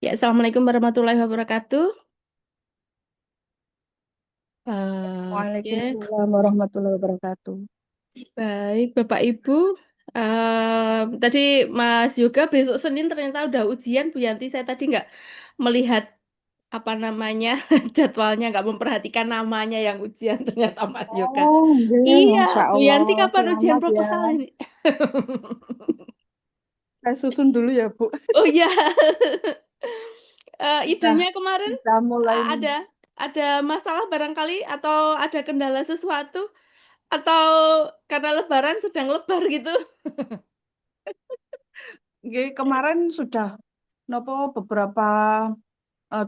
Ya, Assalamualaikum warahmatullahi wabarakatuh. Oke, Waalaikumsalam warahmatullahi wabarakatuh. baik Bapak Ibu. Tadi Mas Yoga besok Senin ternyata udah ujian Bu Yanti. Saya tadi nggak melihat apa namanya jadwalnya, nggak memperhatikan namanya yang ujian ternyata Mas Yoga. Oh, iya, Iya, Masya Bu Allah. Yanti kapan ujian Selamat ya. proposal ini? Saya susun dulu ya, Bu. Oh iya, Sudah, idenya kemarin sudah mulai. ada masalah barangkali atau ada kendala sesuatu atau karena Lebaran sedang lebar gitu. Nggih, kemarin sudah nopo beberapa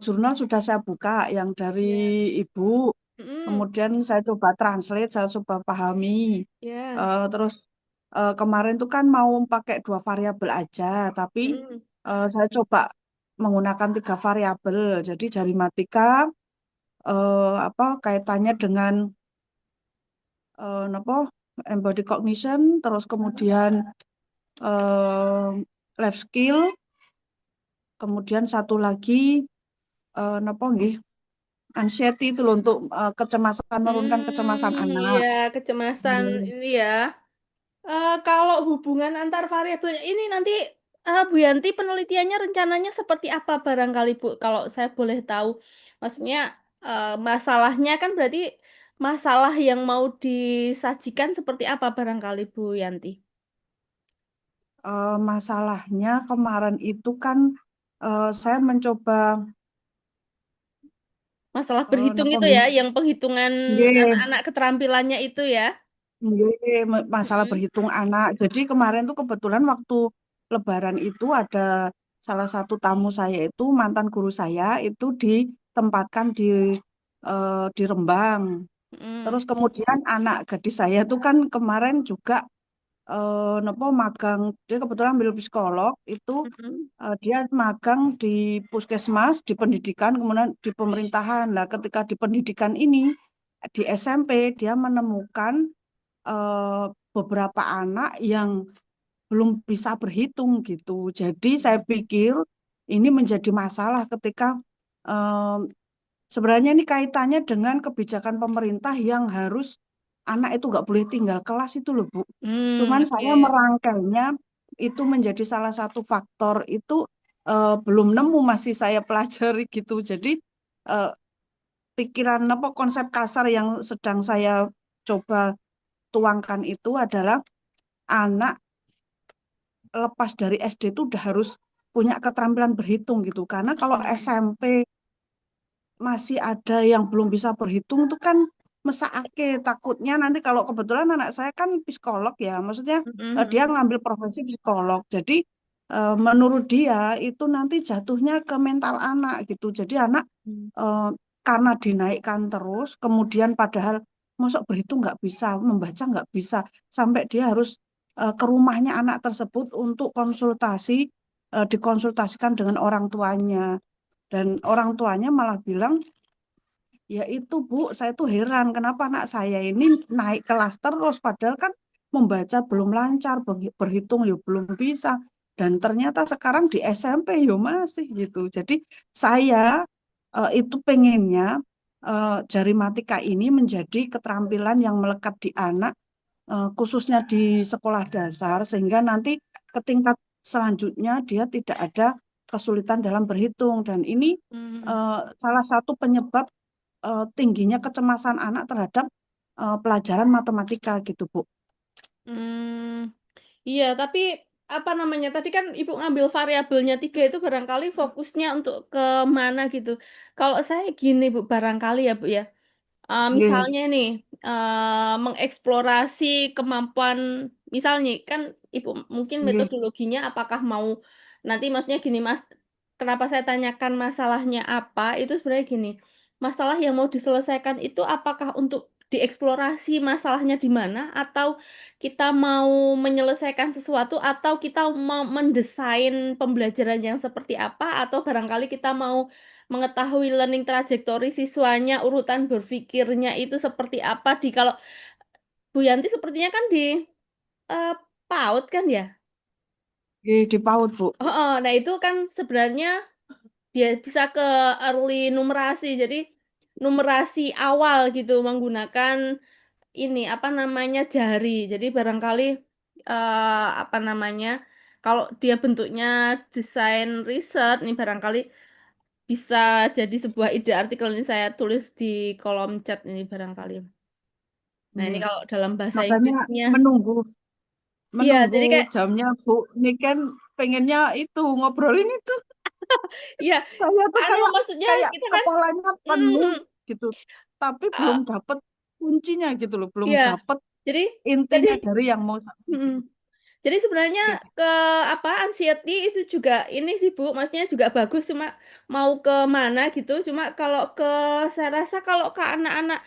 jurnal sudah saya buka yang dari Ya. Ibu. Mm, Kemudian saya coba translate, saya coba pahami. ya. Terus kemarin tuh kan mau pakai dua variabel aja, tapi Mm, saya coba menggunakan tiga variabel. Jadi jarimatika apa kaitannya dengan napa embody cognition, terus kemudian eh, life skill, kemudian satu lagi napa nggih anxiety itu loh untuk kecemasan, menurunkan kecemasan anak. ya, kecemasan Hmm. ini ya. Kalau hubungan antar variabelnya ini nanti Bu Yanti penelitiannya rencananya seperti apa barangkali Bu? Kalau saya boleh tahu, maksudnya masalahnya kan berarti masalah yang mau disajikan seperti apa barangkali Bu Yanti? Masalahnya kemarin itu kan saya mencoba Masalah berhitung napa itu nggih ya, yang penghitungan nggih anak-anak keterampilannya itu ya. nggih, masalah Mm-mm, berhitung anak. Jadi kemarin tuh kebetulan waktu Lebaran itu ada salah satu tamu saya itu mantan guru saya itu ditempatkan di Rembang. mm-mm, Terus kemudian anak gadis saya itu kan kemarin juga nopo magang, dia kebetulan ambil psikolog itu mm-mm, dia magang di puskesmas, di pendidikan, kemudian di pemerintahan. Nah, ketika di pendidikan ini di SMP dia menemukan eh, beberapa anak yang belum bisa berhitung gitu. Jadi saya pikir ini menjadi masalah ketika eh, sebenarnya ini kaitannya dengan kebijakan pemerintah yang harus anak itu nggak boleh tinggal kelas itu loh Bu. Cuman saya oke. merangkainya itu menjadi salah satu faktor itu belum nemu masih saya pelajari gitu. Jadi eh, pikiran apa konsep kasar yang sedang saya coba tuangkan itu adalah anak lepas dari SD itu udah harus punya keterampilan berhitung gitu. Karena kalau Mm-mm, SMP masih ada yang belum bisa berhitung itu kan mesake takutnya nanti kalau kebetulan anak saya kan psikolog ya, maksudnya dia mm-mm, ngambil profesi psikolog. Jadi menurut dia itu nanti jatuhnya ke mental anak gitu. Jadi anak mm-mm. eh, karena dinaikkan terus, kemudian padahal masuk berhitung nggak bisa, membaca nggak bisa, sampai dia harus ke rumahnya anak tersebut untuk konsultasi, dikonsultasikan dengan orang tuanya. Dan orang tuanya malah bilang, ya itu Bu, saya tuh heran kenapa anak saya ini naik kelas terus, padahal kan membaca belum lancar, berhitung ya belum bisa. Dan ternyata sekarang di SMP ya masih gitu. Jadi saya itu pengennya jarimatika ini menjadi keterampilan yang melekat di anak, khususnya di sekolah dasar, sehingga nanti ke tingkat selanjutnya dia tidak ada kesulitan dalam berhitung. Dan ini Mm-mm. salah satu penyebab tingginya kecemasan anak terhadap pelajaran matematika gitu, Bu. Hmm, iya, tapi apa namanya? Tadi kan Ibu ngambil variabelnya 3 itu barangkali fokusnya untuk ke mana gitu. Kalau saya gini Bu, barangkali ya Bu ya. Nggih, Misalnya nih, mengeksplorasi kemampuan, misalnya kan Ibu mungkin nggih. metodologinya apakah mau nanti maksudnya gini Mas, kenapa saya tanyakan masalahnya apa? Itu sebenarnya gini, masalah yang mau diselesaikan itu apakah untuk dieksplorasi masalahnya di mana atau kita mau menyelesaikan sesuatu atau kita mau mendesain pembelajaran yang seperti apa atau barangkali kita mau mengetahui learning trajectory siswanya, urutan berpikirnya itu seperti apa di kalau Bu Yanti sepertinya kan di eh, PAUD kan ya? Di PAUD, Bu. Oh, oh, nah itu kan sebenarnya bisa ke early numerasi. Jadi numerasi awal gitu menggunakan ini apa namanya jari. Jadi barangkali apa namanya kalau dia bentuknya desain riset nih barangkali bisa jadi sebuah ide artikel ini saya tulis di kolom chat ini barangkali. Nah ini Iya. kalau dalam bahasa Makanya Inggrisnya, menunggu iya menunggu jadi kayak, jamnya Bu. Ini kan pengennya itu ngobrolin itu. iya Saya tuh anu kayak maksudnya kayak kita kan, kepalanya penuh mm, gitu. Tapi belum ah, dapet kuncinya gitu loh, belum iya dapet jadi jadi intinya dari yang mau mm, sampaikan. jadi sebenarnya Gitu. ke apa anxiety itu juga ini sih Bu, maksudnya juga bagus cuma mau ke mana gitu. Cuma kalau ke saya rasa kalau ke anak-anak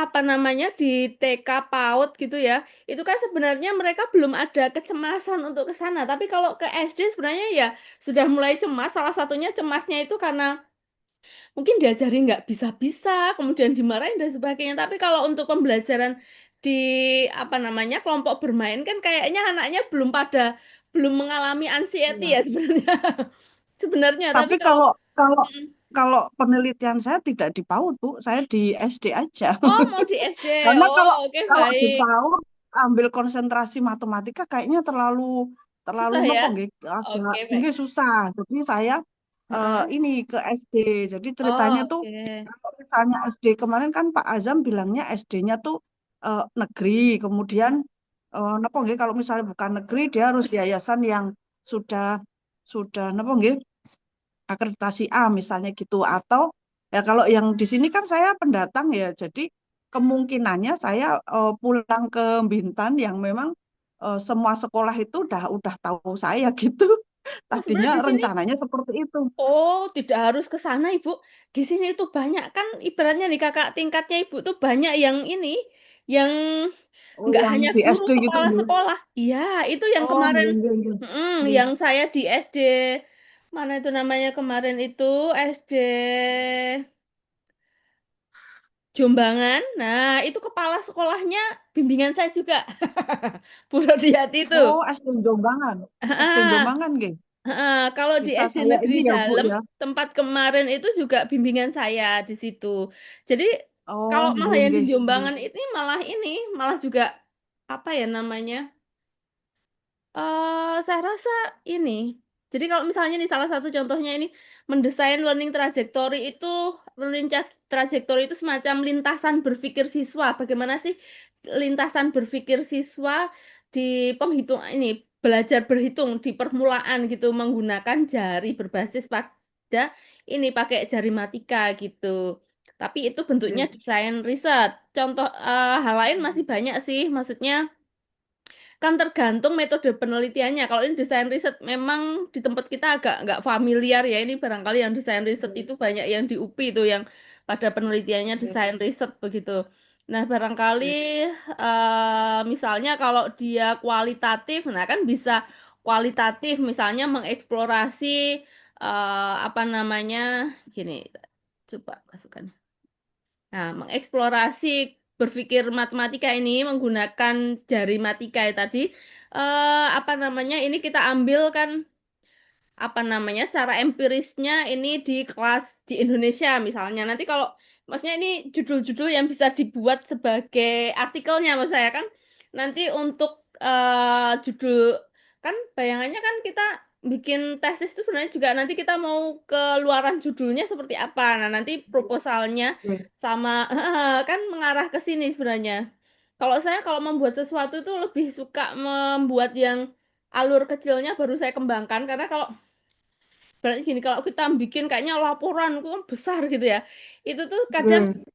apa namanya di TK PAUD gitu ya, itu kan sebenarnya mereka belum ada kecemasan untuk ke sana. Tapi kalau ke SD sebenarnya ya sudah mulai cemas. Salah satunya cemasnya itu karena mungkin diajari nggak bisa-bisa, kemudian dimarahin dan sebagainya. Tapi kalau untuk pembelajaran di apa namanya kelompok bermain kan kayaknya anaknya belum mengalami anxiety Iya. ya sebenarnya. Sebenarnya, tapi Tapi kalau kalau kalau mm, kalau penelitian saya tidak di PAUD, Bu, saya di SD aja. oh mau di SD, Karena kalau oh oke kalau di baik, PAUD ambil konsentrasi matematika kayaknya terlalu terlalu susah ya, nopo nggih, agak oke baik. nggih susah. Jadi saya Heeh. ini ke SD. Jadi ceritanya Oh, tuh oke. kalau misalnya SD kemarin kan Pak Azam bilangnya SD-nya tuh negeri, kemudian nopo nggih kalau misalnya bukan negeri dia harus yayasan yang sudah nopo nggih akreditasi A misalnya gitu atau ya kalau yang di sini kan saya pendatang ya jadi kemungkinannya saya pulang ke Bintan yang memang semua sekolah itu udah tahu saya gitu Oh, tadinya sebenarnya di sini, rencananya seperti itu. oh tidak harus ke sana Ibu. Di sini itu banyak kan, ibaratnya nih kakak tingkatnya Ibu tuh banyak yang ini, yang Oh nggak yang hanya di guru SD gitu kepala nggih. sekolah. Iya, itu yang Oh kemarin, nggih nggih nggih. Nggih. yang saya di SD mana itu namanya kemarin itu SD Jombangan. Nah, itu kepala sekolahnya bimbingan saya juga. Bu Rodiati itu. Oh SD Jombang SD Jombang nggih Kalau di bisa SD saya Negeri ini ya Bu Dalam, ya. tempat kemarin itu juga bimbingan saya di situ. Jadi Oh kalau malah nggih yang di nggih nggih. Jombang ini, malah juga apa ya namanya? Saya rasa ini. Jadi kalau misalnya nih salah satu contohnya ini mendesain learning trajectory itu, trajectory itu semacam lintasan berpikir siswa. Bagaimana sih lintasan berpikir siswa di penghitung ini belajar berhitung di permulaan gitu menggunakan jari berbasis pada ini pakai jari matika gitu. Tapi itu bentuknya Nggih. desain riset. Contoh hal lain masih banyak sih, maksudnya kan tergantung metode penelitiannya. Kalau ini desain riset memang di tempat kita agak nggak familiar ya. Ini barangkali yang desain riset itu banyak yang di UPI itu yang pada penelitiannya Nggih. desain riset begitu. Nah, barangkali Nggih. misalnya kalau dia kualitatif, nah kan bisa kualitatif misalnya mengeksplorasi apa namanya gini. Coba masukkan. Nah, mengeksplorasi berpikir matematika ini menggunakan jari matika ya tadi, apa namanya? Ini kita ambil kan apa namanya secara empirisnya ini di kelas di Indonesia misalnya. Nanti kalau maksudnya ini judul-judul yang bisa dibuat sebagai artikelnya maksud saya kan nanti untuk judul kan bayangannya kan kita bikin tesis itu sebenarnya juga nanti kita mau keluaran judulnya seperti apa. Nah, nanti proposalnya Nggih. sama kan mengarah ke sini sebenarnya. Kalau saya kalau membuat sesuatu itu lebih suka membuat yang alur kecilnya baru saya kembangkan karena kalau berarti gini, kalau kita bikin kayaknya laporan itu kan besar gitu ya. Itu tuh kadang Nggih.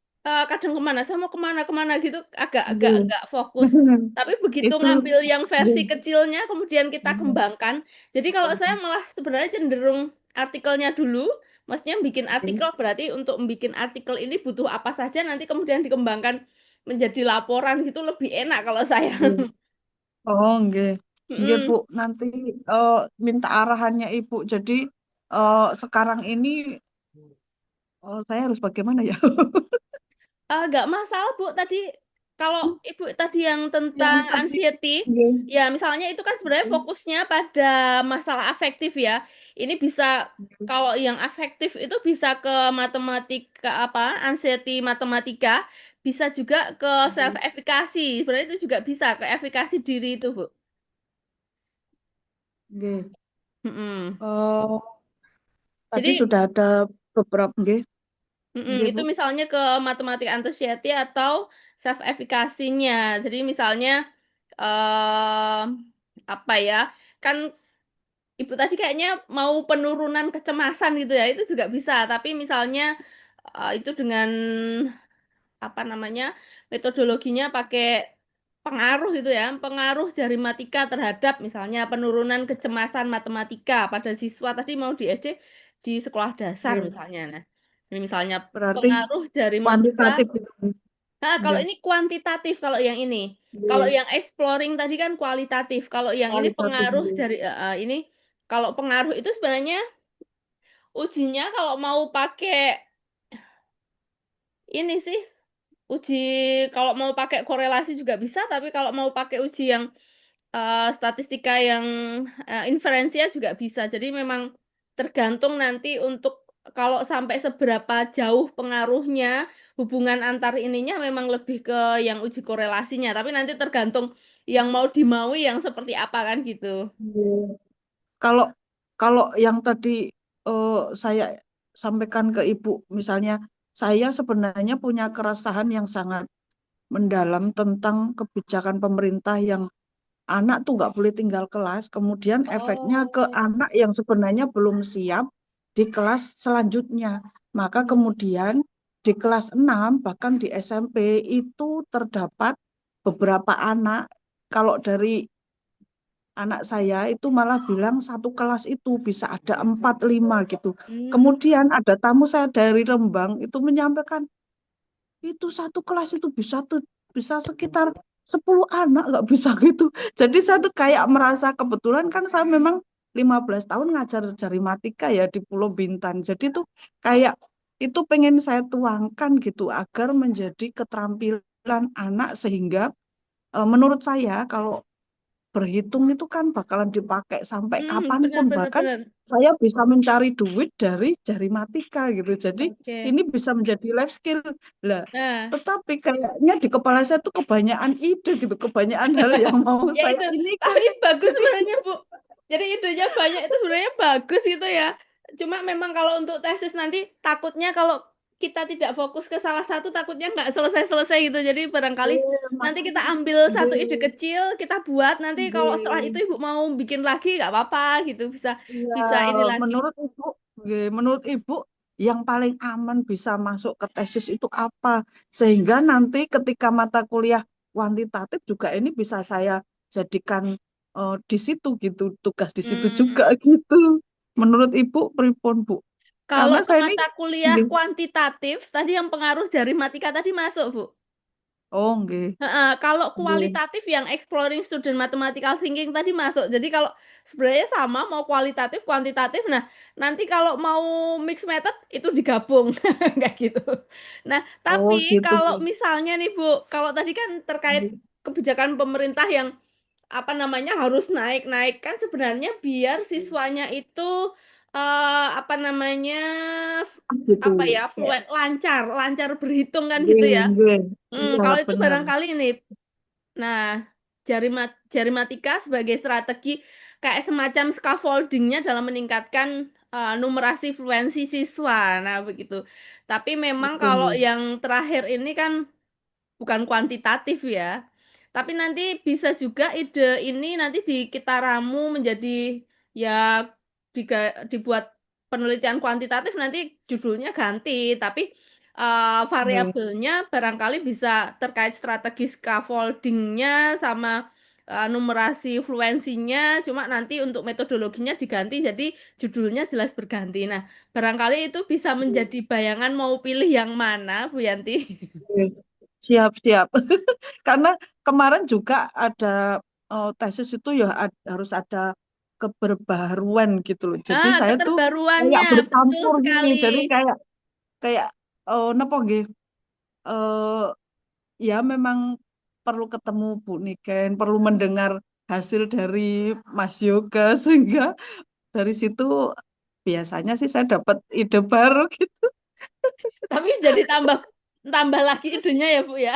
kadang kemana, saya mau kemana-kemana gitu, agak-agak Nggih. nggak fokus. Tapi begitu Itu ngambil yang versi nggih. kecilnya, kemudian kita Nggih. kembangkan. Jadi kalau saya malah sebenarnya cenderung artikelnya dulu, maksudnya bikin artikel berarti untuk bikin artikel ini butuh apa saja, nanti kemudian dikembangkan menjadi laporan gitu lebih enak kalau saya. Nggih. Oh, nggih. Nggih, Bu. Mm-mm. Nanti minta arahannya Ibu. Jadi sekarang ini saya harus bagaimana ya? Nggak masalah Bu, tadi kalau Ibu tadi yang Yang tentang tadi, anxiety, nggih, ya misalnya itu kan sebenarnya fokusnya pada masalah afektif ya. Ini bisa kalau yang afektif itu bisa ke matematika apa, anxiety matematika, bisa juga ke self nggih, efficacy. Sebenarnya itu juga bisa ke efikasi diri itu, Bu. nggih. Mm-mm. Oh, tadi Jadi sudah ada beberapa, nggih, nggih, itu Bu. misalnya ke matematika anxiety atau self efficacy-nya. Jadi misalnya eh apa ya? Kan Ibu tadi kayaknya mau penurunan kecemasan gitu ya. Itu juga bisa, tapi misalnya itu dengan apa namanya? Metodologinya pakai pengaruh itu ya, pengaruh dari matematika terhadap misalnya penurunan kecemasan matematika pada siswa tadi mau di SD di sekolah dasar Nggih. misalnya. Nah, ini misalnya Berarti pengaruh dari matematika. kuantitatif itu. Nah, kalau Nggih, ini kuantitatif kalau yang ini. Kalau nggih. yang exploring tadi kan kualitatif. Kalau yang ini Kualitatif, pengaruh nggih. dari ini kalau pengaruh itu sebenarnya ujinya kalau mau pakai ini sih uji kalau mau pakai korelasi juga bisa, tapi kalau mau pakai uji yang statistika yang inferensial juga bisa. Jadi memang tergantung nanti untuk kalau sampai seberapa jauh pengaruhnya hubungan antar ininya memang lebih ke yang uji korelasinya. Tapi nanti tergantung yang mau dimaui yang seperti apa kan gitu. Nggih. Kalau kalau yang tadi eh, saya sampaikan ke Ibu, misalnya saya sebenarnya punya keresahan yang sangat mendalam tentang kebijakan pemerintah yang anak tuh nggak boleh tinggal kelas, kemudian efeknya ke Oh. anak yang sebenarnya belum siap di kelas selanjutnya. Maka kemudian di kelas 6 bahkan di SMP itu terdapat beberapa anak, kalau dari anak saya itu malah bilang satu kelas itu bisa ada 4, 5 gitu. Hmm. Kemudian ada tamu saya dari Rembang itu menyampaikan itu satu kelas itu bisa sekitar 10 anak nggak bisa gitu. Jadi saya tuh kayak merasa kebetulan kan saya memang 15 tahun ngajar matematika ya di Pulau Bintan. Jadi tuh kayak itu pengen saya tuangkan gitu agar menjadi keterampilan anak sehingga menurut saya kalau berhitung itu kan bakalan dipakai sampai Benar kapanpun. benar Bahkan benar. saya bisa mencari duit dari jarimatika gitu. Jadi Oke. ini bisa menjadi life skill. Lah, Nah, tetapi kayaknya di kepala saya tuh kebanyakan ide gitu, kebanyakan hal yang mau ya saya itu, ini kan. tapi bagus Jadi sebenarnya Bu. Jadi idenya banyak itu sebenarnya bagus gitu ya. Cuma memang kalau untuk tesis nanti takutnya kalau kita tidak fokus ke salah satu takutnya nggak selesai-selesai gitu. Jadi barangkali nanti kita makanya ambil satu ide kecil, kita buat nanti kalau setelah itu Ibu mau bikin lagi nggak apa-apa gitu. Bisa ya, bisa ini lagi. menurut Ibu, menurut Ibu yang paling aman bisa masuk ke tesis itu apa? Sehingga nanti ketika mata kuliah kuantitatif juga ini bisa saya jadikan di situ gitu, tugas di situ juga Hmm, gitu. Menurut Ibu, pripun Bu? kalau Karena saya ini, mata kuliah nggih. kuantitatif tadi yang pengaruh dari matematika tadi masuk Bu. Oh, nggih, Heeh, kalau nggih. kualitatif yang exploring student mathematical thinking tadi masuk. Jadi kalau sebenarnya sama mau kualitatif, kuantitatif. Nah, nanti kalau mau mix method itu digabung kayak gitu. Nah, Oh, tapi gitu kalau Bu. misalnya nih Bu, kalau tadi kan terkait Nggih. kebijakan pemerintah yang apa namanya harus naik-naik kan sebenarnya biar siswanya itu apa namanya Gitu. apa ya Ya, fluent lancar, lancar berhitung kan gitu nggih, ya. nggih. Iya, Kalau itu benar. barangkali nih. Nah, jarimatika sebagai strategi kayak semacam scaffoldingnya dalam meningkatkan numerasi fluensi siswa. Nah, begitu. Tapi memang Nggih, kalau nggih. yang terakhir ini kan bukan kuantitatif ya. Tapi nanti bisa juga ide ini nanti kita ramu menjadi ya dibuat penelitian kuantitatif nanti judulnya ganti, tapi Nggih. variabelnya barangkali bisa terkait strategi scaffoldingnya sama numerasi fluensinya, cuma nanti untuk metodologinya diganti jadi judulnya jelas berganti. Nah, barangkali itu bisa menjadi bayangan mau pilih yang mana, Bu Yanti. Nggih. Siap, siap. Karena kemarin juga ada tesis itu ya harus ada keberbaharuan gitu loh. Jadi saya tuh kayak Keterbaruannya, betul bercampur gini. sekali. Jadi kayak kayak napa nggih? Eh ya memang perlu ketemu Bu Niken, perlu mendengar hasil dari Mas Yoga sehingga dari situ biasanya sih saya dapat ide baru gitu. Tapi jadi tambah tambah lagi idenya ya, Bu ya.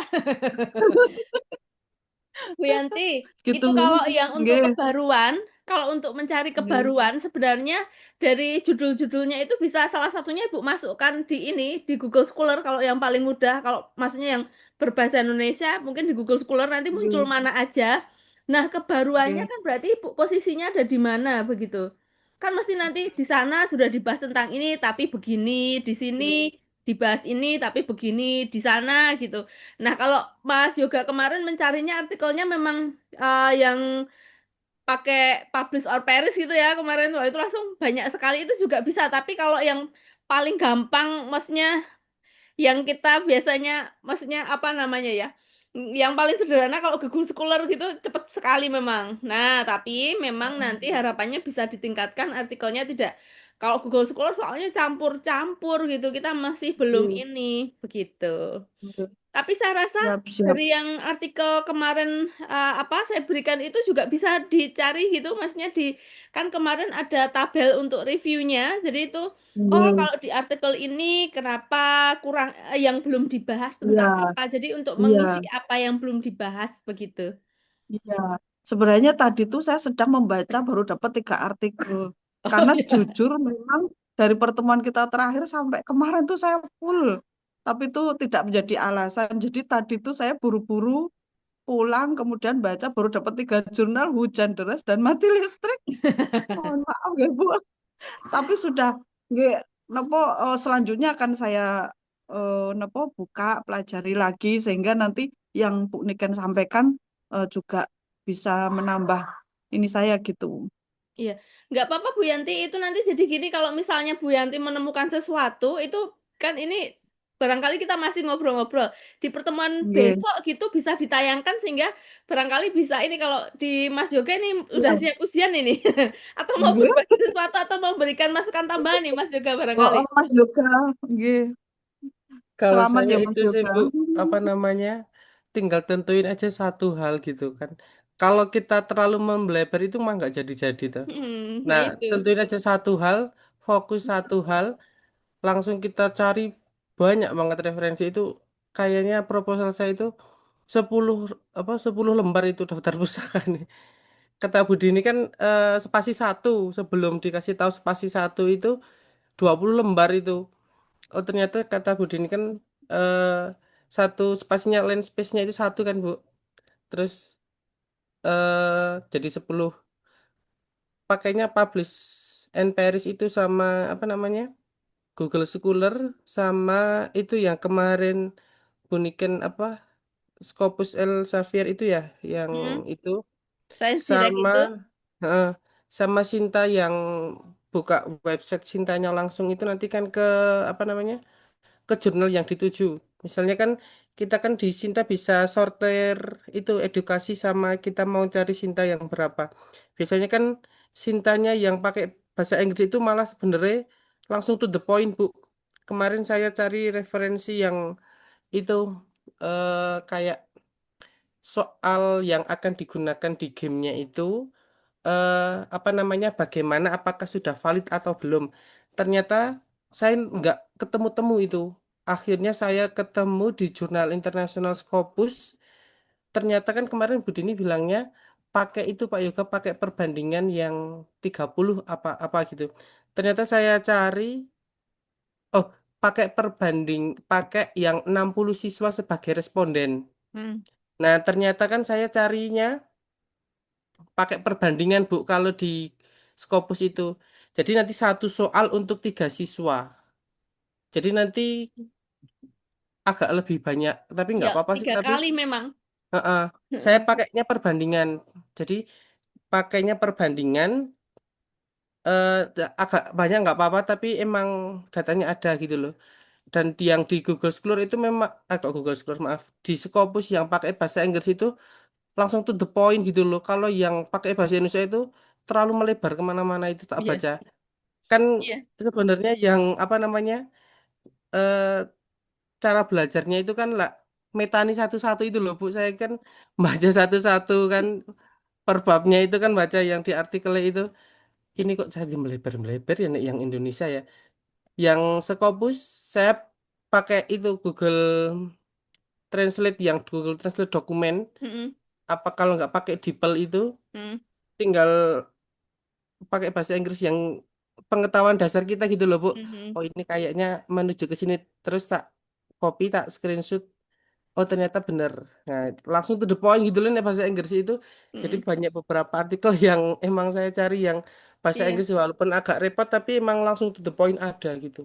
Bu Yanti, Gitu. itu kalau yang untuk Nggih, kebaruan, kalau untuk mencari nggih, kebaruan, sebenarnya dari judul-judulnya itu bisa salah satunya Ibu masukkan di ini, di Google Scholar kalau yang paling mudah, kalau maksudnya yang berbahasa Indonesia, mungkin di Google Scholar nanti muncul nggih, mana aja. Nah, kebaruannya nggih, kan berarti Ibu posisinya ada di mana begitu. Kan mesti nanti di sana sudah dibahas tentang ini, tapi begini, di sini nggih. dibahas ini, tapi begini, di sana gitu. Nah, kalau Mas Yoga kemarin mencarinya artikelnya memang yang pakai publish or perish gitu ya kemarin. Wah, itu langsung banyak sekali itu juga bisa. Tapi kalau yang paling gampang, maksudnya yang kita biasanya, maksudnya apa namanya ya? Yang paling sederhana kalau Google Scholar gitu cepet sekali memang. Nah, tapi memang nanti harapannya bisa ditingkatkan artikelnya tidak. Kalau Google Scholar soalnya campur-campur gitu, kita masih belum Nggih, ini begitu. nggih. Tapi saya rasa Siap, siap. dari yang artikel kemarin apa saya berikan itu juga bisa dicari gitu, maksudnya di kan kemarin ada tabel untuk reviewnya. Jadi itu oh Nggih. kalau di artikel ini kenapa kurang yang belum dibahas Iya, tentang apa. Jadi untuk iya, mengisi apa yang belum dibahas begitu. iya. Sebenarnya tadi tuh saya sedang membaca baru dapat 3 artikel. Oh Karena ya. jujur memang dari pertemuan kita terakhir sampai kemarin tuh saya full. Tapi itu tidak menjadi alasan. Jadi tadi tuh saya buru-buru pulang, kemudian baca baru dapat 3 jurnal, hujan deras dan mati listrik. Mohon maaf ya Bu. Tapi sudah nggih, nopo selanjutnya akan saya nopo buka pelajari lagi sehingga nanti yang Bu Niken sampaikan juga bisa menambah ini saya gitu. Iya, nggak apa-apa Bu Yanti. Itu nanti jadi gini kalau misalnya Bu Yanti menemukan sesuatu itu kan ini barangkali kita masih ngobrol-ngobrol di pertemuan Nggih. besok gitu bisa ditayangkan sehingga barangkali bisa ini kalau di Mas Yoga ini udah Iya. siap ujian ini atau mau Nggih. berbagi sesuatu atau mau berikan masukan tambahan nih Mas Yoga Oh, barangkali. oh, Mas Yoga. Nggih. Kalau Selamat saya ya Mas itu sih Yoga. Bu, apa namanya, tinggal tentuin aja satu hal gitu kan. Kalau kita terlalu membleber itu mah nggak jadi-jadi tuh. Nah Nah, itu. tentuin aja satu hal, fokus satu hal, langsung kita cari banyak banget referensi itu. Kayaknya proposal saya itu 10 10 lembar itu daftar pustaka nih. Kata Budi ini kan spasi satu, sebelum dikasih tahu spasi satu itu 20 lembar itu. Oh ternyata kata Budi ini kan eh, satu spasinya land space-nya itu satu kan Bu. Terus jadi 10 pakainya publish and perish itu sama apa namanya? Google Scholar sama itu yang kemarin Buniken apa Scopus Elsevier itu ya yang Hmm, itu Science Direct sama itu. eh, sama Sinta yang buka website Sintanya langsung itu nanti kan ke apa namanya? Ke jurnal yang dituju. Misalnya kan kita kan di Sinta bisa sortir itu edukasi sama kita mau cari Sinta yang berapa. Biasanya kan Sintanya yang pakai bahasa Inggris itu malah sebenarnya langsung to the point, Bu. Kemarin saya cari referensi yang itu kayak soal yang akan digunakan di gamenya itu eh, apa namanya bagaimana apakah sudah valid atau belum. Ternyata saya nggak ketemu-temu itu. Akhirnya saya ketemu di jurnal International Scopus. Ternyata kan kemarin Bu Dini bilangnya pakai itu Pak Yoga pakai perbandingan yang 30 apa gitu. Ternyata saya cari oh pakai yang 60 siswa sebagai responden. Hmm. Nah, ternyata kan saya carinya pakai perbandingan Bu kalau di Scopus itu. Jadi nanti satu soal untuk 3 siswa. Jadi nanti agak lebih banyak, tapi Ya nggak apa-apa sih. tiga Tapi kali memang. heeh, saya pakainya perbandingan. Jadi pakainya perbandingan agak banyak nggak apa-apa, tapi emang datanya ada gitu loh. Dan yang di Google Scholar itu memang agak Google Scholar maaf di Scopus yang pakai bahasa Inggris itu langsung to the point gitu loh. Kalau yang pakai bahasa Indonesia itu terlalu melebar kemana-mana itu tak Iya, baca. Kan iya. sebenarnya yang apa namanya eh, cara belajarnya itu kan lah metani satu-satu itu loh Bu. Saya kan baca satu-satu kan per babnya itu kan baca yang di artikel itu. Ini kok jadi melebar-melebar ya Nek, yang Indonesia ya. Yang Scopus saya pakai itu Google Translate yang Google Translate dokumen. Mm-mm, Apa kalau nggak pakai DeepL itu mm, tinggal pakai bahasa Inggris yang pengetahuan dasar kita gitu loh Bu. mm-mm. Oh ini kayaknya menuju ke sini terus tak copy tak screenshot. Oh ternyata bener. Nah langsung to the point gitu loh nih bahasa Inggris itu. Jadi Mm-mm. banyak beberapa artikel yang emang saya cari yang bahasa Iya. Inggris walaupun agak repot tapi emang langsung to the point ada gitu.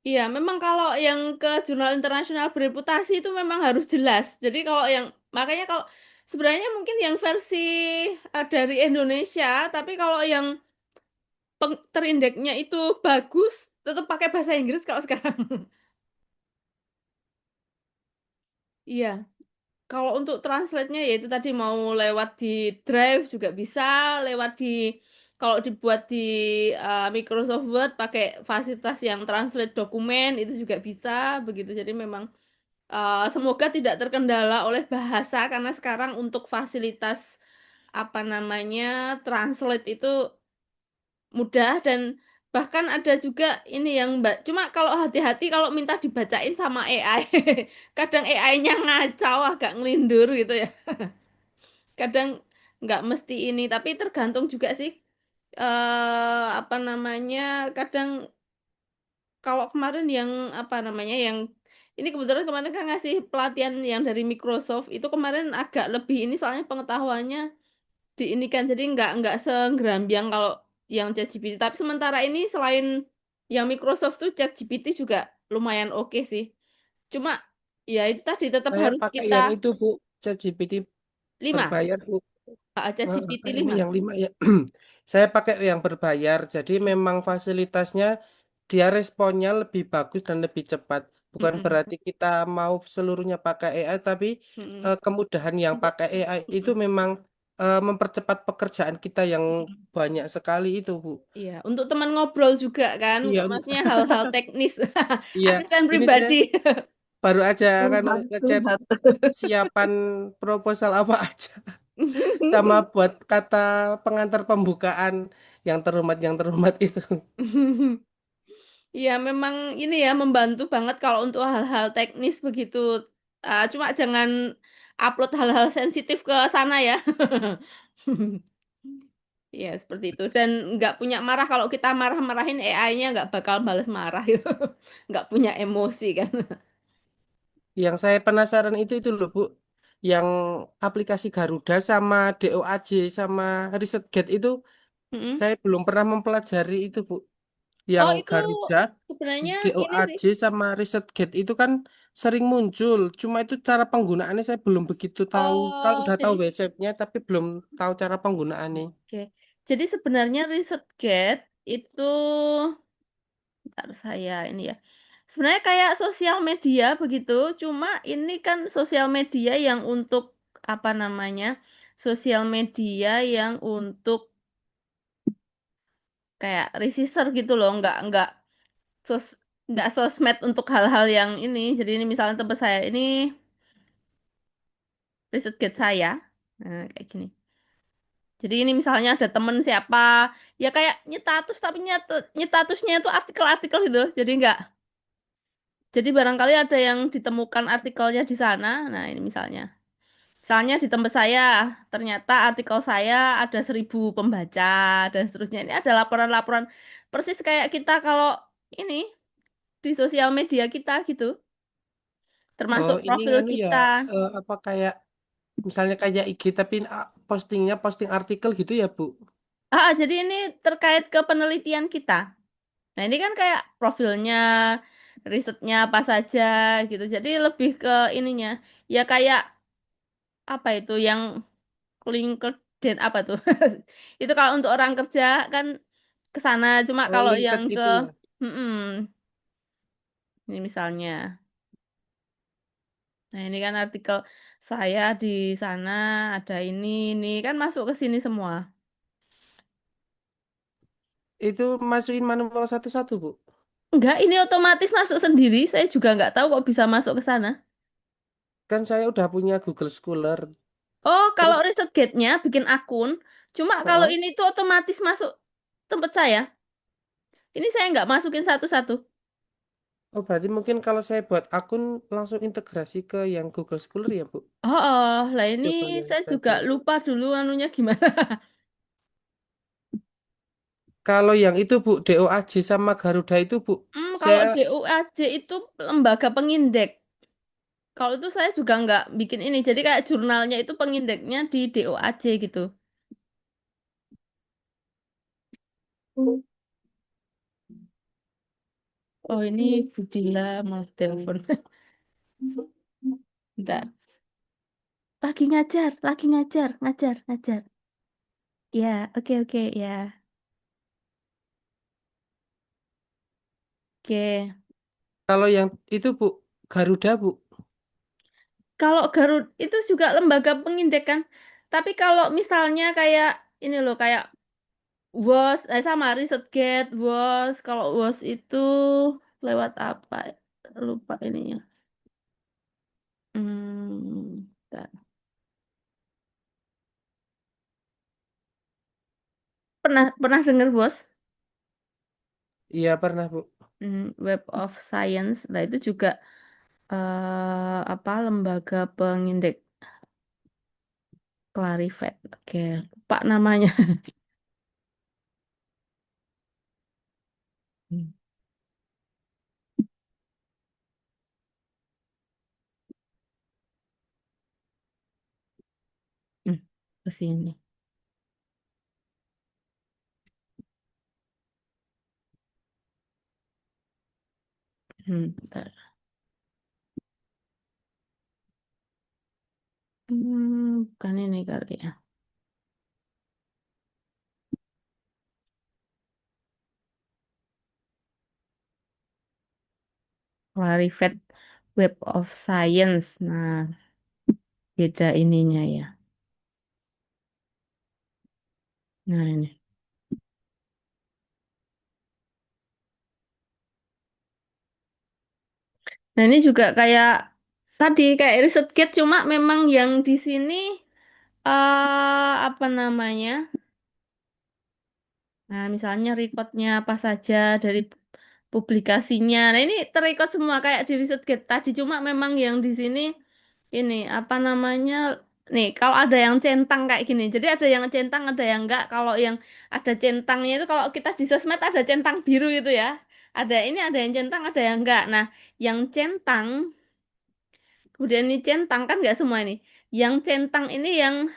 Iya, memang kalau yang ke jurnal internasional bereputasi itu memang harus jelas. Jadi kalau yang makanya kalau sebenarnya mungkin yang versi dari Indonesia, tapi kalau yang terindeksnya itu bagus, tetap pakai bahasa Inggris kalau sekarang. Iya, kalau untuk translate-nya ya itu tadi mau lewat di Drive juga bisa, lewat di kalau dibuat di Microsoft Word pakai fasilitas yang translate dokumen itu juga bisa begitu. Jadi memang semoga tidak terkendala oleh bahasa karena sekarang untuk fasilitas apa namanya translate itu mudah dan bahkan ada juga ini yang mbak cuma kalau hati-hati kalau minta dibacain sama AI kadang AI-nya ngacau agak ngelindur gitu ya kadang nggak mesti ini tapi tergantung juga sih apa namanya kadang kalau kemarin yang apa namanya yang ini kebetulan kemarin kan ngasih pelatihan yang dari Microsoft itu kemarin agak lebih ini soalnya pengetahuannya diinikan jadi nggak senggerambiang kalau yang ChatGPT. Tapi sementara ini selain yang Microsoft tuh ChatGPT juga lumayan oke sih. Cuma ya itu tadi tetap Saya harus pakai kita yang itu Bu, ChatGPT 5 berbayar Bu. ChatGPT Ini 5. yang 5 ya. Saya pakai yang berbayar, jadi memang fasilitasnya dia responnya lebih bagus dan lebih cepat. Bukan Mm-mm. berarti kita mau seluruhnya pakai AI, tapi Mm-mm. kemudahan yang Untuk pakai AI itu mm-mm. memang mempercepat pekerjaan kita yang banyak sekali itu, Bu. Iya, untuk teman ngobrol juga kan, Iya, maksudnya hal-hal teknis, iya. asisten Ini saya pribadi. baru aja kan Curhat, ngechat curhat. siapan proposal apa aja. Sama buat kata pengantar pembukaan yang terhormat itu. Iya, memang ini ya membantu banget kalau untuk hal-hal teknis begitu. Cuma jangan upload hal-hal sensitif ke sana ya. Iya, seperti itu. Dan nggak punya marah kalau kita marah-marahin AI-nya nggak bakal bales marah gitu. Nggak punya emosi kan. Yang saya penasaran itu loh Bu, yang aplikasi Garuda sama DOAJ sama ResearchGate itu Mm-mm. saya belum pernah mempelajari itu Bu. Yang Oh, itu Garuda, sebenarnya ini sih. DOAJ sama ResearchGate itu kan sering muncul. Cuma itu cara penggunaannya saya belum begitu tahu. Kalau Oh, udah tahu jadi websitenya tapi belum tahu cara penggunaannya. oke. Jadi sebenarnya ResearchGate itu ntar saya ini ya. Sebenarnya kayak sosial media begitu, cuma ini kan sosial media yang untuk apa namanya? Sosial media yang untuk kayak researcher gitu loh, sos nggak sosmed untuk hal-hal yang ini. Jadi ini misalnya tempat saya ini ResearchGate saya. Nah, kayak gini. Jadi ini misalnya ada temen siapa, ya kayak nyetatus tapi nyetatusnya itu artikel-artikel gitu. Jadi barangkali ada yang ditemukan artikelnya di sana. Nah, ini misalnya. Misalnya di tempat saya, ternyata artikel saya ada 1.000 pembaca dan seterusnya. Ini ada laporan-laporan persis kayak kita kalau ini di sosial media kita gitu. Oh, Termasuk ini profil nganu ya, kita. apa kayak misalnya kayak IG tapi postingnya posting artikel gitu ya, Bu. Jadi ini terkait ke penelitian kita. Nah, ini kan kayak profilnya, risetnya apa saja gitu. Jadi lebih ke ininya. Ya kayak apa itu yang LinkedIn apa tuh? Itu kalau untuk orang kerja kan ke sana. Cuma Oh, kalau yang linked ke itu ya. mm-mm, ini misalnya. Nah, ini kan artikel saya di sana ada ini kan masuk ke sini semua. Itu masukin manual satu-satu, Bu. Enggak, ini otomatis masuk sendiri. Saya juga nggak tahu kok bisa masuk ke sana. Kan saya udah punya Google Scholar. Oh, kalau Terus, ResearchGate-nya bikin akun, cuma kalau oh, ini tuh otomatis masuk tempat saya. Ini saya nggak masukin satu-satu. oh berarti mungkin kalau saya buat akun langsung integrasi ke yang Google Scholar ya, Bu? Oh, oh, lah ini Coba yang saya juga tadi. lupa dulu anunya gimana. Kalau yang itu, Bu, DOAJ sama Garuda itu, Bu, Kalau saya, DUAJ itu lembaga pengindeks. Kalau itu saya juga nggak bikin ini. Jadi kayak jurnalnya itu pengindeknya di DOAJ gitu. Oh, ini Budila mau telepon. Bentar. Lagi ngajar, ngajar, ngajar. Ya, oke, oke, ya. Oke. kalau yang itu, Bu, Garuda, Bu. Kalau Garud itu juga lembaga pengindek kan. Tapi kalau misalnya kayak ini loh, kayak WOS, sama ResearchGate, WOS. Kalau WOS itu lewat apa? Lupa ininya. Bentar. Pernah pernah dengar WOS? Iya, pernah, Bu. Web of Science. Nah, itu juga apa lembaga pengindek Clarivate. Oke, Pak namanya. Hmm, hmm, ke sini. Bentar. Bukan ini kali ya. Clarivate Web of Science. Nah, beda ininya ya. Nah, ini. Nah, ini juga kayak tadi kayak ResearchGate cuma memang yang di sini apa namanya? Nah, misalnya recordnya apa saja dari publikasinya. Nah, ini terrecord semua kayak di ResearchGate tadi. Cuma memang yang di sini ini apa namanya? Nih, kalau ada yang centang kayak gini. Jadi ada yang centang, ada yang enggak. Kalau yang ada centangnya itu kalau kita di sosmed ada centang biru itu ya. Ada ini ada yang centang, ada yang enggak. Nah, yang centang kemudian ini centang kan nggak semua ini. Yang centang ini yang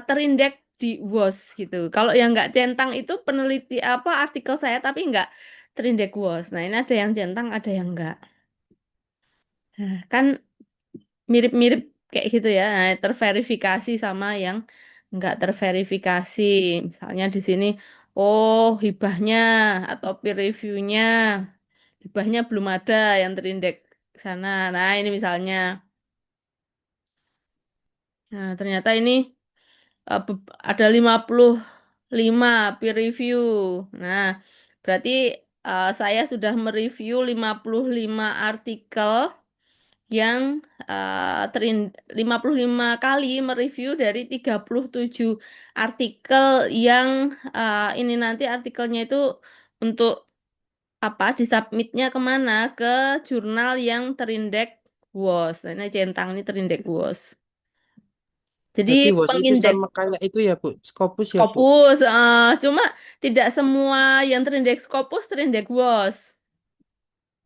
terindeks di WOS gitu. Kalau yang nggak centang itu peneliti apa artikel saya tapi nggak terindeks WOS. Nah ini ada yang centang, ada yang nggak. Nah, kan mirip-mirip kayak gitu ya. Nah, terverifikasi sama yang nggak terverifikasi. Misalnya di sini, oh hibahnya atau peer reviewnya, hibahnya belum ada yang terindeks sana. Nah ini misalnya. Nah, ternyata ini ada 55 peer review. Nah, berarti saya sudah mereview 55 artikel yang 55 kali mereview dari 37 artikel yang ini nanti artikelnya itu untuk apa disubmitnya kemana ke jurnal yang terindeks WOS. Nah, ini centang ini terindeks WOS. Jadi Berarti WOS itu pengindeks sama kayak itu ya, Bu. Scopus ya, Bu. Scopus, cuma tidak semua yang terindeks Scopus terindeks WOS.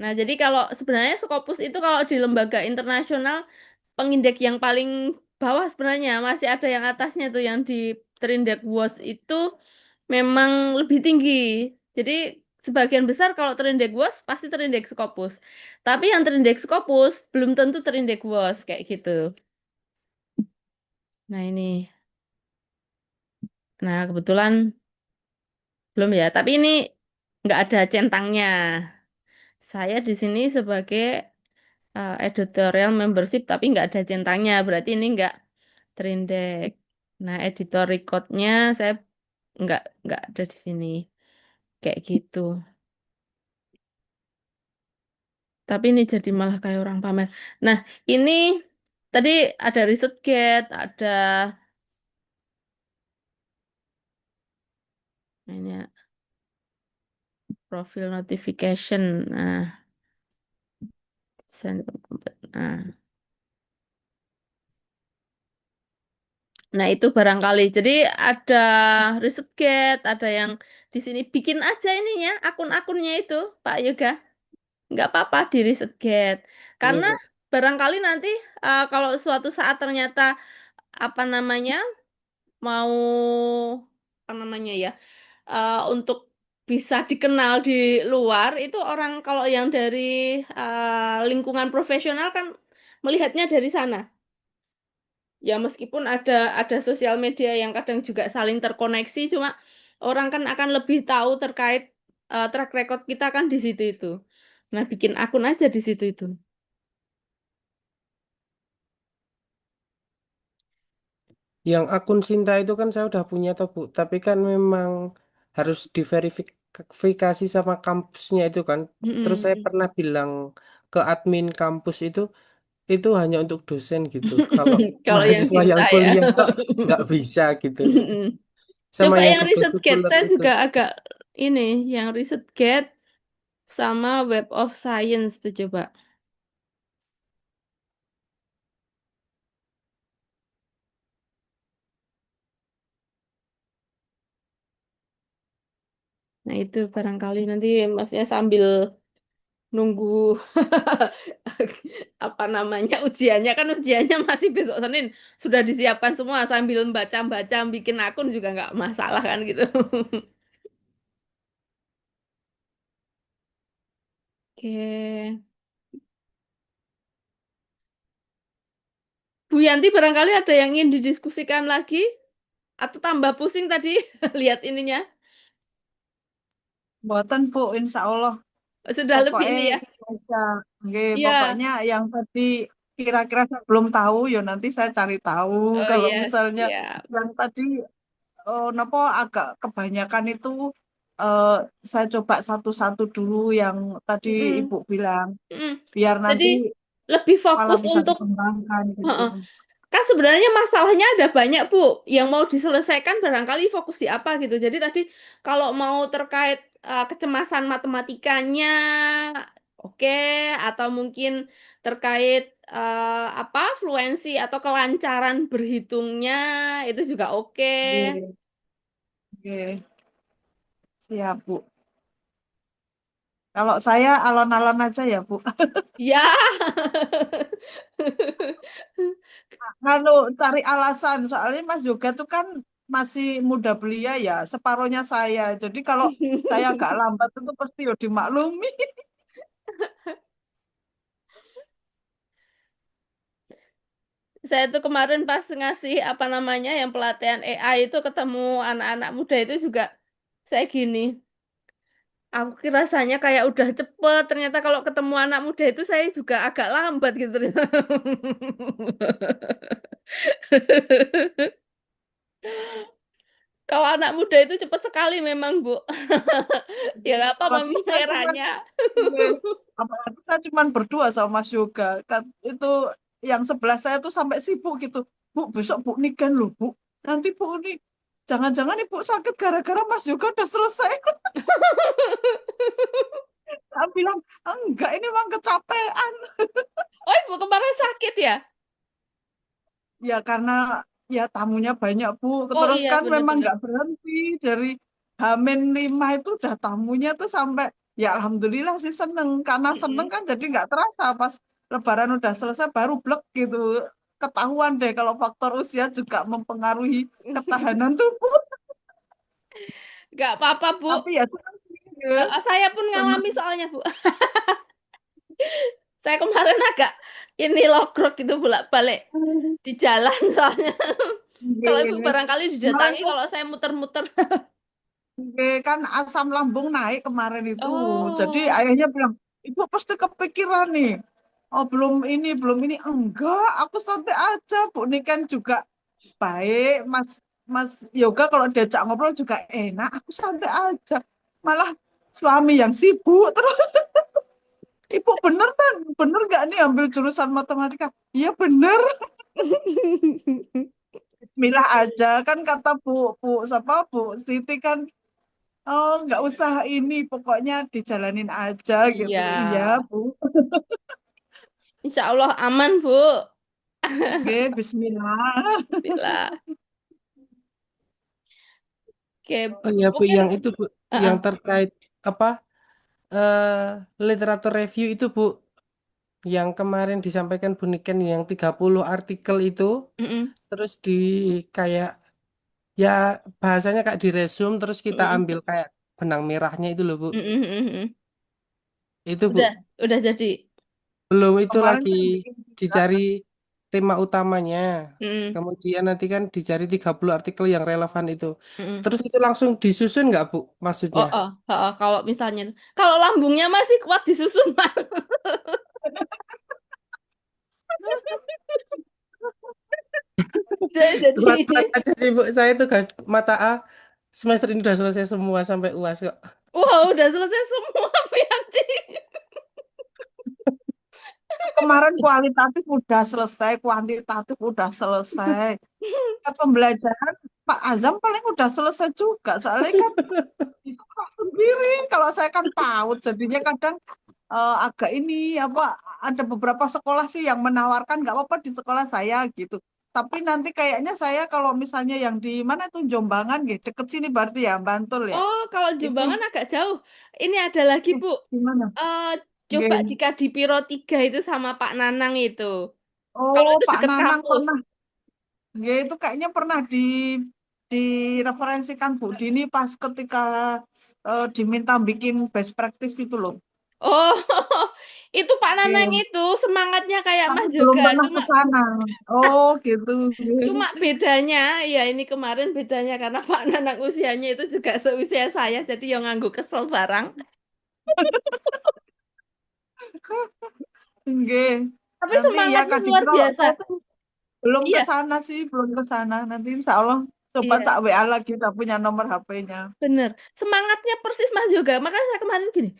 Nah, jadi kalau sebenarnya Scopus itu kalau di lembaga internasional pengindeks yang paling bawah sebenarnya masih ada yang atasnya tuh yang di terindeks WOS itu memang lebih tinggi. Jadi sebagian besar kalau terindeks WOS pasti terindeks Scopus. Tapi yang terindeks Scopus belum tentu terindeks WOS kayak gitu. Nah, ini. Nah, kebetulan belum ya, tapi ini nggak ada centangnya. Saya di sini sebagai editorial membership, tapi nggak ada centangnya. Berarti ini nggak terindeks. Nah, editor recordnya saya nggak ada di sini. Kayak gitu. Tapi ini jadi malah kayak orang pamer. Nah, ini Tadi ada ResearchGate, ada ini profil notification. Send. Nah, nah itu barangkali. Jadi ada ResearchGate, ada yang di sini bikin aja ininya, akun-akunnya itu, Pak Yoga. Nggak apa-apa di ResearchGate. Iya, Karena Bu. barangkali nanti kalau suatu saat ternyata apa namanya mau apa namanya ya untuk bisa dikenal di luar itu orang kalau yang dari lingkungan profesional kan melihatnya dari sana. Ya meskipun ada sosial media yang kadang juga saling terkoneksi, cuma orang kan akan lebih tahu terkait track record kita kan di situ itu. Nah, bikin akun aja di situ itu. Yang akun Sinta itu kan saya udah punya tuh Bu, tapi kan memang harus diverifikasi sama kampusnya itu kan. Terus saya Mm-mm. pernah bilang ke admin kampus itu hanya untuk dosen gitu. Kalau Kalau yang mahasiswa Sinta yang ya. kuliah kok nggak bisa gitu. Sama Coba yang yang Google ResearchGate Scholar saya itu. juga agak ini, yang ResearchGate sama Web of Science tuh coba. Nah, itu barangkali nanti maksudnya sambil nunggu apa namanya ujiannya kan ujiannya masih besok Senin sudah disiapkan semua sambil baca-baca bikin akun juga nggak masalah kan gitu. Oke. Bu Yanti barangkali ada yang ingin didiskusikan lagi atau tambah pusing tadi lihat ininya. Buatan Bu, insya Allah. Sudah lebih Pokoknya ini ya. itu aja. Oke, Iya. pokoknya yang tadi kira-kira saya belum tahu, ya nanti saya cari tahu. Oh Kalau iya, misalnya siap. yang tadi nopo agak kebanyakan itu eh, saya coba satu-satu dulu yang tadi Mm-mm, Ibu bilang, mm-mm. biar Jadi nanti lebih malah fokus bisa untuk dikembangkan gitu. heeh. Kan sebenarnya masalahnya ada banyak, Bu. Yang mau diselesaikan barangkali fokus di apa gitu. Jadi tadi kalau mau terkait kecemasan matematikanya, oke. Atau mungkin terkait apa fluensi atau kelancaran berhitungnya, itu juga oke. Oke, oke, siap Bu. Kalau saya alon-alon aja ya Bu. Ya. Lalu cari alasan, soalnya Mas Yoga tuh kan masih muda belia ya, separohnya saya. Jadi kalau saya agak lambat itu pasti ya dimaklumi. Saya tuh kemarin pas ngasih apa namanya yang pelatihan AI itu ketemu anak-anak muda itu juga saya gini. Aku kira rasanya kayak udah cepet, ternyata kalau ketemu anak muda itu saya juga agak lambat gitu. Kalau anak muda itu cepet sekali memang, Bu. Ya nggak apa Apalagi memang saya cuma eranya. apalagi saya cuma berdua sama Mas Yoga. Kan itu yang sebelah saya tuh sampai sibuk gitu. Bu, besok Bu nikan loh, Bu. Nanti Bu ini jangan-jangan Ibu sakit gara-gara Mas Yoga udah selesai. Saya bilang, enggak, ini memang kecapean. Oh, Ibu kemarin sakit ya? Ya karena ya tamunya banyak Bu. Oh Terus iya kan memang bener-bener. nggak berhenti dari H-5 itu udah tamunya tuh sampai ya alhamdulillah sih seneng. Karena seneng Mm-mm. kan jadi nggak terasa pas Lebaran udah selesai baru blek gitu. Ketahuan deh kalau faktor usia juga mempengaruhi ketahanan tubuh. Nggak apa-apa, Bu. Tapi ya seneng sih, ya. Saya pun Seneng. ngalami soalnya, Bu. Saya kemarin agak ini logrok gitu bolak-balik di jalan soalnya. Kalau ibu Iya. barangkali Kemarin didatangi tuh kalau saya muter-muter. kan asam lambung naik kemarin itu. Jadi Oh. ayahnya bilang, Ibu pasti kepikiran nih. Oh belum ini. Enggak, aku santai aja. Bu ini kan juga baik. Mas Yoga kalau diajak ngobrol juga enak. Aku santai aja. Malah suami yang sibuk terus. Ibu bener kan? Bener nggak nih ambil jurusan matematika? Iya bener. Bismillah aja kan kata Bu siapa Bu Siti kan. Oh nggak usah ini, pokoknya dijalanin aja gitu. Iya, Iya Bu. insya Allah aman, Bu. Oke, Bismillah. Bila. Oke, Oh iya Bu, mungkin yang itu Bu, yang uh-uh. terkait apa eh literatur review itu Bu, yang kemarin disampaikan Bu Niken yang 30 artikel itu, Mm-mm, terus di kayak ya bahasanya kayak di resume, terus kita mm-mm, ambil kayak benang merahnya itu loh Bu. mm-mm, mm-mm. Itu Bu, Udah jadi. belum itu Kemarin lagi kan bikin juga. dicari tema utamanya. Mm-mm, Kemudian nanti kan dicari 30 artikel yang relevan itu. mm-mm. Terus itu langsung disusun nggak Bu Oh, maksudnya? oh, oh, oh. Kalau misalnya, kalau lambungnya masih kuat disusun, Mas. Jadi Telat-telat aja sih Bu, saya tugas mata A semester ini udah selesai semua sampai UAS kok. wow, udah selesai semua, Fianti. Kemarin kualitatif udah selesai, kuantitatif udah selesai. Kan pembelajaran Pak Azam paling udah selesai juga. Soalnya kan itu kelas sendiri. Kalau saya kan PAUD, jadinya kadang agak ini apa ada beberapa sekolah sih yang menawarkan nggak apa-apa di sekolah saya gitu. Tapi nanti kayaknya saya kalau misalnya yang di mana itu Jombangan gitu, deket sini berarti ya, Bantul ya. Oh, kalau Itu Jombang kan agak jauh. Ini ada lagi, Bu. gimana? Eh, coba Nggih. jika di Piro 3 itu sama Pak Nanang itu. Kalau Oh, itu Pak deket Nanang kampus. pernah. Ya itu kayaknya pernah direferensikan Bu Dini pas ketika diminta bikin best practice itu loh. Oh, itu Pak Nanang Oke. itu semangatnya kayak Tapi Mas belum juga. pernah ke Cuma sana. Oh, gitu. Cuma bedanya, ya ini kemarin bedanya karena Pak Nanang usianya itu juga seusia saya, jadi yang nganggu kesel barang. Nggih. Tapi Nanti ya semangatnya luar Kadipro, biasa. saya tuh belum ke Iya, sana sih, belum ke sana. Nanti insya Allah coba iya, tak WA lagi, udah punya nomor HP-nya. bener. Semangatnya persis Mas Yoga. Makanya saya kemarin gini,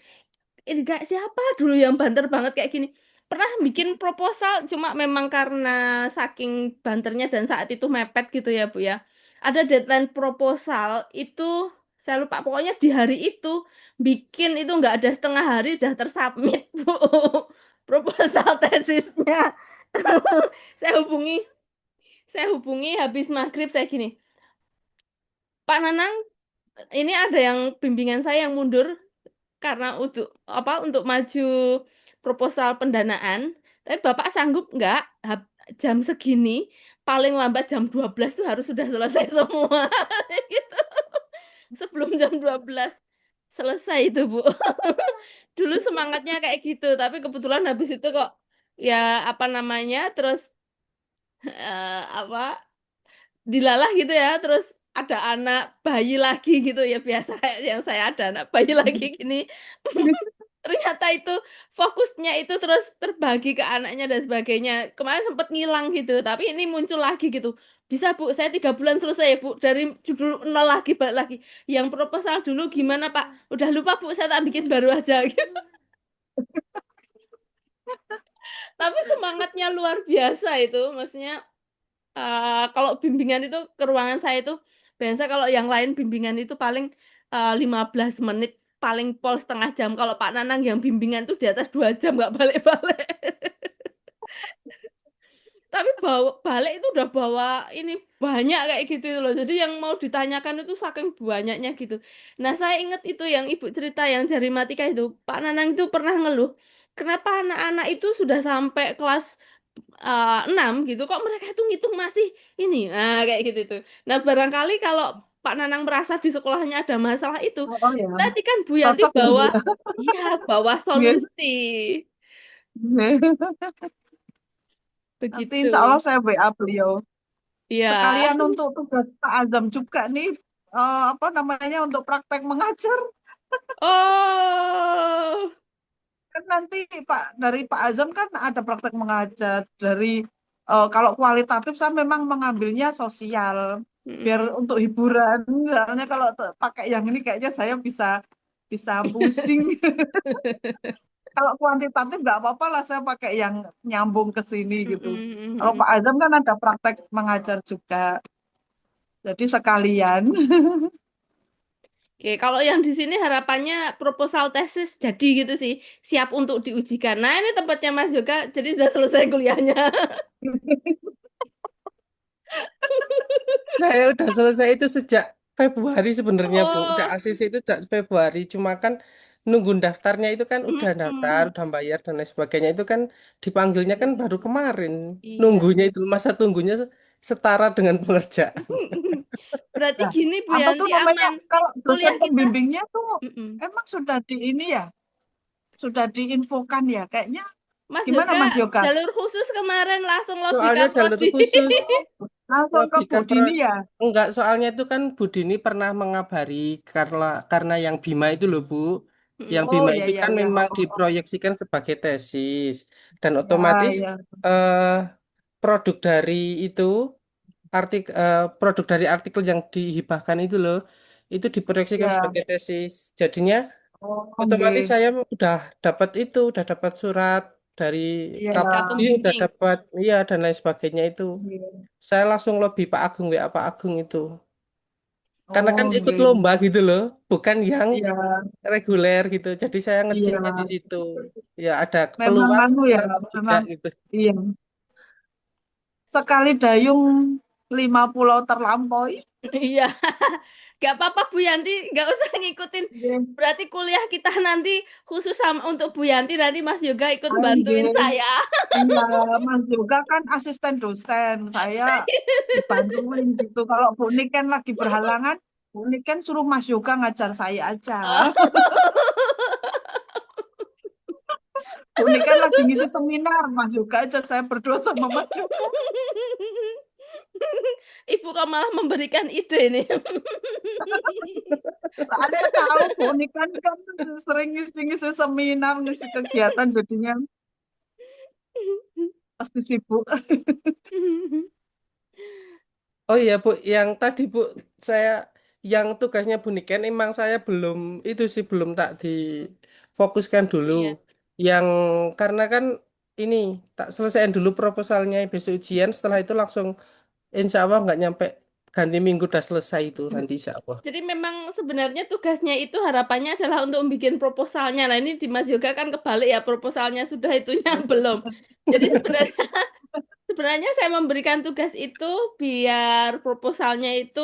ini kayak siapa dulu yang banter banget kayak gini. Pernah bikin proposal, cuma memang karena saking banternya dan saat itu mepet gitu ya Bu ya. Ada deadline proposal itu, saya lupa, pokoknya di hari itu bikin itu nggak ada setengah hari udah tersubmit Bu. Proposal tesisnya. Saya hubungi, saya hubungi habis maghrib saya gini, Pak Nanang, ini ada yang bimbingan saya yang mundur karena untuk maju proposal pendanaan. Tapi Bapak sanggup nggak jam segini paling lambat jam 12 tuh harus sudah selesai semua. Gitu. Sebelum jam 12 selesai itu, Bu. Dulu semangatnya kayak gitu, tapi kebetulan habis itu kok ya apa namanya terus apa dilalah gitu ya, terus ada anak bayi lagi gitu ya, biasa kayak yang saya ada anak bayi lagi gini. Ternyata itu fokusnya itu terus terbagi ke anaknya dan sebagainya. Kemarin sempat ngilang gitu, tapi ini muncul lagi gitu. Bisa Bu, saya 3 bulan selesai ya Bu, dari judul nol lagi balik lagi. Yang proposal dulu gimana Pak? Udah lupa Bu, saya tak bikin baru aja. Gitu. Tapi semangatnya luar biasa itu, maksudnya kalau bimbingan itu ke ruangan saya itu biasa, kalau yang lain bimbingan itu paling 15 menit, paling pol setengah jam. Kalau Pak Nanang yang bimbingan itu di atas 2 jam nggak balik-balik. Tapi bawa balik itu udah bawa ini banyak kayak gitu loh. Jadi yang mau ditanyakan itu saking banyaknya gitu. Nah, saya ingat itu yang Ibu cerita yang jari matika itu. Pak Nanang itu pernah ngeluh, kenapa anak-anak itu sudah sampai kelas 6 gitu, kok mereka itu ngitung masih ini. Nah, kayak gitu itu. Nah, barangkali kalau Pak Nanang merasa di sekolahnya ada masalah itu, Oh ya, berarti kan Bu Yanti cocok ya Bu bawa, ya. ya, bawa Nggih. solusi. Nggih. Nanti Begitu. insya Allah saya WA beliau. Iya. Sekalian untuk tugas Pak Azam juga nih, apa namanya, untuk praktek mengajar. Oh. Kan nanti dari Pak Azam kan ada praktek mengajar. Dari kalau kualitatif saya memang mengambilnya sosial. Biar Mm-mm. untuk hiburan. Soalnya kalau pakai yang ini kayaknya saya bisa bisa pusing. kalau kuantitatif nggak apa-apa lah saya pakai yang nyambung ke sini gitu. Kalau Mm-mm. Pak Azam kan ada praktek mengajar juga, jadi sekalian. Oke, kalau yang di sini harapannya proposal tesis jadi gitu sih, siap untuk diujikan. Nah, ini tempatnya Mas Yoga, jadi sudah selesai kuliahnya. Saya udah selesai itu sejak Februari sebenarnya Bu. Udah Oh, ACC itu sejak Februari. Cuma kan nunggu daftarnya itu kan udah daftar, mm-mm. udah bayar dan lain sebagainya. Itu kan dipanggilnya kan baru kemarin. Iya. Nunggunya itu masa tunggunya setara dengan pengerjaan. Berarti Nah, gini Bu apa tuh Yanti namanya? aman. Kalau dosen Kuliah kita, pembimbingnya tuh mm-mm. emang sudah di ini ya, sudah diinfokan ya. Kayaknya Mas gimana Yoga Mas Yoga? jalur khusus kemarin langsung lobby Soalnya jalur Kaprodi. khusus Langsung ke lebih ke Budini ya? enggak, soalnya itu kan Bu Dini pernah mengabari karena yang Bima itu loh Bu. Yang Mm-mm. Oh Bima ya itu ya kan ya. Oh, memang oh, oh. diproyeksikan sebagai tesis dan Ya otomatis ya eh, produk dari itu produk dari artikel yang dihibahkan itu loh itu diproyeksikan ya. sebagai tesis. Jadinya Oh, otomatis oke. saya udah dapat surat dari SK Kapdi, Ya. udah pembimbing. dapat iya dan lain sebagainya itu. Iya. Saya langsung lobby Pak Agung WA Pak Agung itu. Karena kan Oh, ikut oke. lomba gitu loh, bukan yang Iya, reguler gitu. Jadi saya ngecilnya di iya. situ. Ya ada Memang peluang, anu ya, kenapa tidak memang gitu. iya. Sekali dayung 5 pulau terlampaui. Iya. Gak apa-apa Bu Yanti, gak usah ngikutin. Iya. Berarti kuliah kita nanti khusus sama untuk Bu Yanti, nanti Mas Yoga ikut Ah, bantuin iya. saya. Iya, Mas juga kan asisten dosen. Saya dibantuin gitu. Kalau Bu Niken lagi berhalangan, Bu Niken suruh Mas Yoga ngajar saya aja. Bu Niken lagi ngisi seminar, Mas Yoga aja saya berdua sama Mas Yoga. Ibu kok malah memberikan ide nih. Saya tahu Bu Niken kan sering ngisi-ngisi seminar, ngisi kegiatan, jadinya pasti sibuk. Oh iya Bu, yang tadi Bu, saya yang tugasnya Bu Niken emang saya belum itu sih belum tak difokuskan dulu. Iya. Yang karena kan ini tak selesaiin dulu proposalnya besok ujian, setelah itu langsung insya Allah nggak nyampe ganti minggu udah selesai itu nanti insya Allah. Jadi memang sebenarnya tugasnya itu harapannya adalah untuk bikin proposalnya. Nah ini di Mas Yoga kan kebalik ya, proposalnya sudah itunya belum. Jadi sebenarnya saya memberikan tugas itu biar proposalnya itu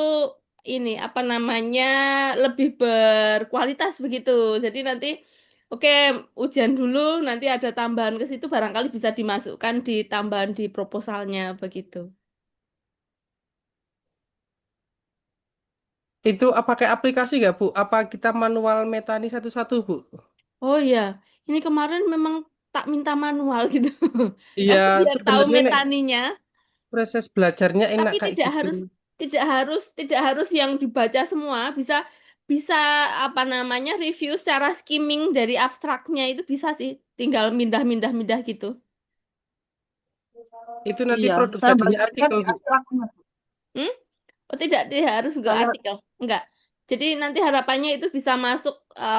ini apa namanya lebih berkualitas begitu. Jadi nanti oke ujian dulu, nanti ada tambahan ke situ barangkali bisa dimasukkan di tambahan di proposalnya begitu. Itu apa pakai aplikasi nggak Bu? Apa kita manual metani satu-satu Bu? Oh iya, ini kemarin memang tak minta manual gitu. Iya Biar tahu sebenarnya nek metaninya, proses belajarnya enak tapi kayak gitu. tidak harus yang dibaca semua, bisa bisa apa namanya review secara skimming dari abstraknya itu bisa sih, tinggal mindah-mindah gitu. Itu nanti Iya, produk saya jadinya belajarnya artikel di Bu. abstraknya. Hmm? Oh tidak harus enggak Saya artikel, enggak. Jadi nanti harapannya itu bisa masuk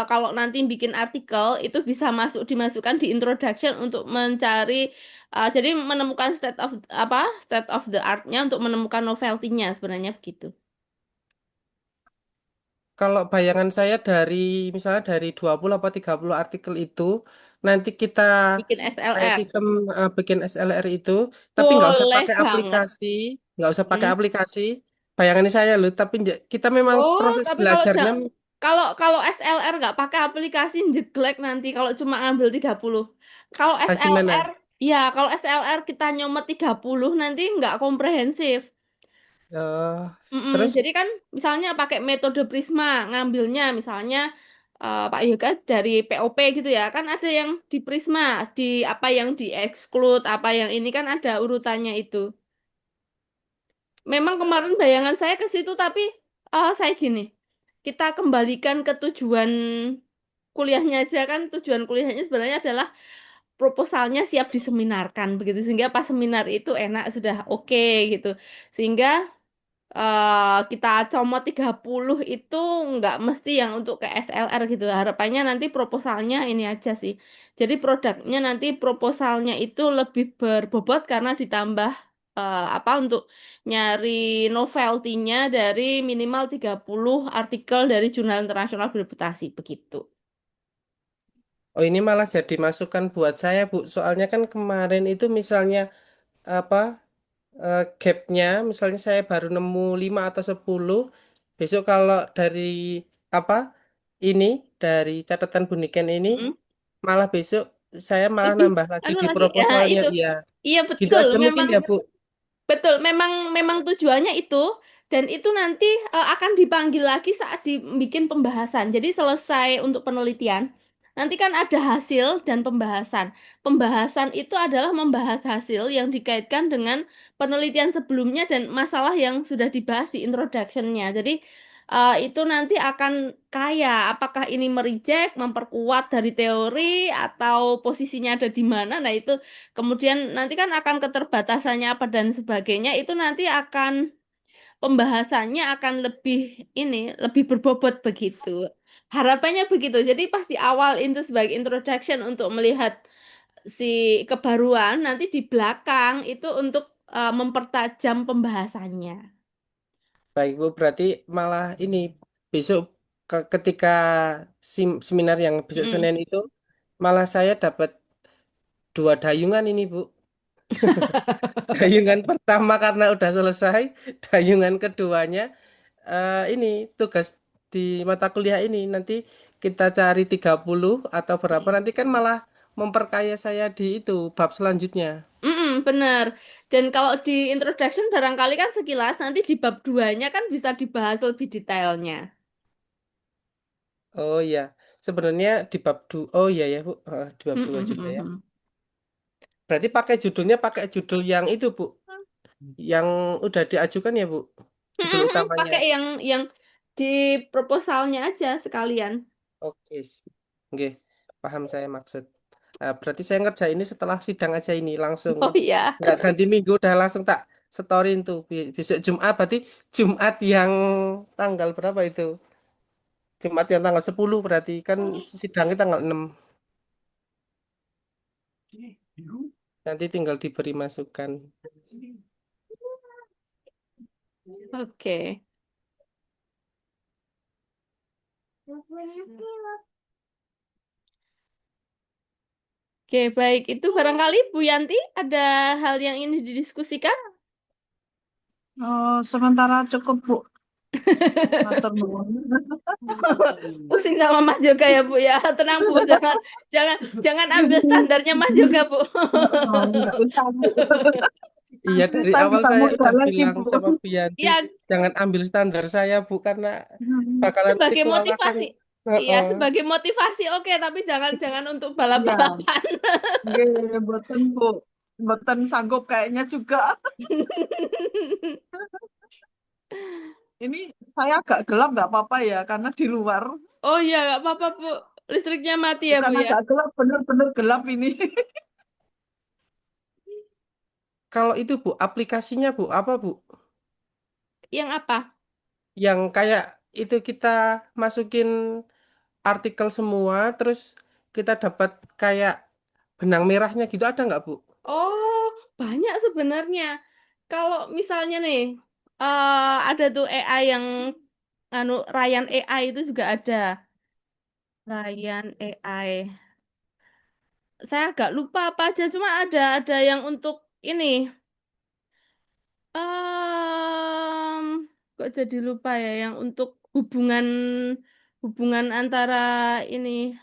kalau nanti bikin artikel itu bisa dimasukkan di introduction untuk mencari jadi menemukan state of the art-nya untuk menemukan novelty-nya sebenarnya begitu. Kalau bayangan saya dari misalnya dari 20 atau 30 artikel itu nanti kita Bikin kayak SLR. sistem bikin SLR itu tapi nggak usah Boleh pakai banget. aplikasi, nggak usah pakai Hmm. aplikasi. Bayangan saya loh, tapi kita memang Oh, proses tapi belajarnya kalau kalau SLR nggak pakai aplikasi jelek nanti kalau cuma ngambil 30. Kalau SLR gimana? ya kalau SLR kita nyomet 30 nanti nggak komprehensif. Jadi Terus kan misalnya pakai metode Prisma ngambilnya misalnya Pak Yoga dari POP gitu ya kan ada yang di Prisma di apa yang di exclude apa yang ini kan ada urutannya itu. Memang kemarin bayangan saya ke situ tapi saya gini kita kembalikan ke tujuan kuliahnya aja kan tujuan kuliahnya sebenarnya adalah proposalnya siap diseminarkan begitu sehingga pas seminar itu enak sudah oke gitu sehingga kita comot 30 itu nggak mesti yang untuk ke SLR gitu. Harapannya nanti proposalnya ini aja sih. Jadi produknya nanti proposalnya itu lebih berbobot karena ditambah apa untuk nyari novelty-nya dari minimal 30 artikel dari jurnal internasional bereputasi begitu. Oh, ini malah jadi masukan buat saya, Bu. Soalnya kan kemarin itu misalnya apa gapnya, misalnya saya baru nemu 5 atau 10, besok kalau dari apa ini dari catatan Buniken ini Mm. malah besok saya malah Lebih nambah lagi anu di lagi ya proposalnya, itu. iya. Iya Gitu betul, aja mungkin memang ya, Bu. betul, memang memang tujuannya itu dan itu nanti akan dipanggil lagi saat dibikin pembahasan. Jadi selesai untuk penelitian. Nanti kan ada hasil dan pembahasan. Pembahasan itu adalah membahas hasil yang dikaitkan dengan penelitian sebelumnya dan masalah yang sudah dibahas di introduction-nya. Jadi itu nanti akan kaya apakah ini mereject, memperkuat dari teori atau posisinya ada di mana. Nah, itu kemudian nanti kan akan keterbatasannya apa dan sebagainya itu nanti akan pembahasannya akan lebih ini lebih berbobot begitu. Harapannya begitu. Jadi pas di awal itu sebagai introduction untuk melihat si kebaruan, nanti di belakang itu untuk mempertajam pembahasannya. Baik, Bu. Berarti malah ini besok ketika seminar yang besok Mm. Senin itu malah saya dapat dua dayungan ini, Bu. Dayungan pertama karena udah selesai, dayungan keduanya ini tugas di mata kuliah ini nanti kita cari 30 atau berapa nanti kan malah memperkaya saya di itu bab selanjutnya. Mm-mm, bener. Dan kalau di introduction barangkali kan sekilas, nanti di bab 2-nya kan bisa dibahas lebih detailnya. Oh iya, sebenarnya di bab 2. Oh iya ya, Bu. Di bab 2 juga ya. Mm-mm. Berarti pakai judul yang itu, Bu. Yang udah diajukan ya, Bu. Judul utamanya. Pakai yang di proposalnya aja sekalian. Oke. Oke, paham saya maksud. Berarti saya ngerjain ini setelah sidang aja ini langsung. Oh iya. Nggak ganti minggu, udah langsung tak setorin tuh. Besok Jumat, berarti Jumat yang tanggal berapa itu? Jumat yang tanggal 10 berarti kan sidangnya tanggal 6. Nanti tinggal diberi masukan. Oke. Oke, baik. Itu barangkali Bu Yanti ada hal yang ingin didiskusikan? Sementara cukup, Bu. Matur nuwun. Pusing sama Mas Yoga ya, Bu ya. Tenang, Bu. Jangan jangan jangan ambil standarnya Mas Yoga, Bu. Nggak usah, Bu. Iya, Nanti dari saya awal bisa saya modal udah lagi, bilang Bu. sama Bianti, Ya, jangan ambil standar saya, Bu, karena itu bakalan nanti sebagai kewalahan. motivasi. Iya, Heeh. sebagai motivasi oke, tapi jangan jangan untuk Iya, balap-balapan. nggih, mboten, Bu. Mboten sanggup kayaknya juga. Ini saya agak gelap nggak apa-apa ya, karena di luar. Oh iya, nggak apa-apa, Bu. Listriknya mati ya, Bu Bukan ya. agak gelap, bener-bener gelap ini. Kalau itu, Bu, aplikasinya, Bu, apa, Bu? Yang apa? Yang kayak itu kita masukin artikel semua, terus kita dapat kayak benang merahnya gitu, ada nggak, Bu? Oh, banyak sebenarnya. Kalau misalnya nih, ada tuh AI yang anu Ryan AI itu juga ada. Ryan AI. Saya agak lupa apa aja, cuma ada yang untuk ini. Kok jadi lupa ya yang untuk hubungan hubungan antara ini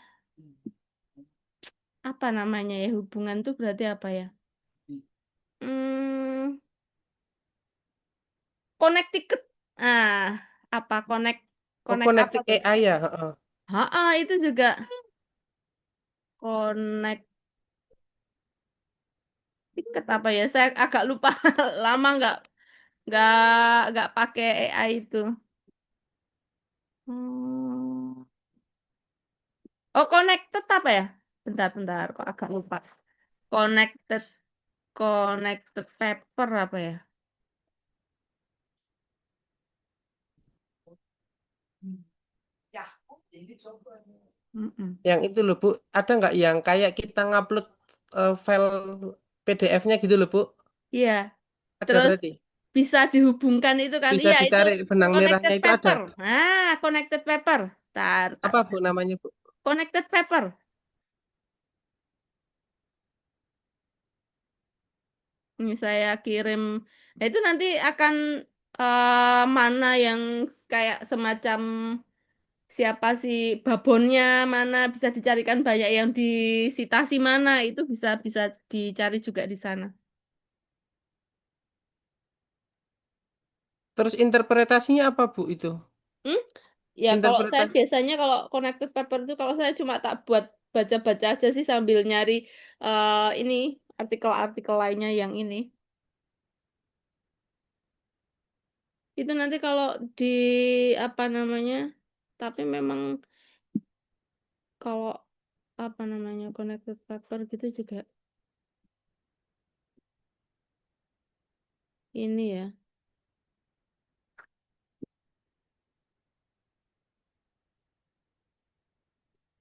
apa namanya ya hubungan tuh berarti apa ya? Hmm, connected. Ah, apa Oh, connect apa Connected tuh? AI ya? Heeh. Itu juga connect apa ya? Saya agak lupa lama nggak nggak pakai AI itu. Hmm. Oh, connected apa ya? Bentar, kok agak lupa. Connected, connected paper apa ya? Mm-mm. Yang itu loh Bu, ada nggak yang kayak kita ngupload file PDF-nya gitu loh Bu? Iya, Ada terus berarti? bisa dihubungkan itu kan? Bisa Iya, itu ditarik benang connected merahnya itu ada. paper. Nah, connected paper. Tar, tak. Apa Bu namanya Bu? Connected paper. Ini saya kirim. Nah, itu nanti akan mana yang kayak semacam siapa sih babonnya mana bisa dicarikan banyak yang di sitasi mana itu bisa bisa dicari juga di sana. Terus interpretasinya apa Bu itu? Hmm? Ya kalau saya Interpretasi biasanya kalau connected paper itu kalau saya cuma tak buat baca-baca aja sih sambil nyari ini artikel-artikel lainnya yang ini. Itu nanti kalau di apa namanya? Tapi memang kalau apa namanya connected paper gitu juga ini ya.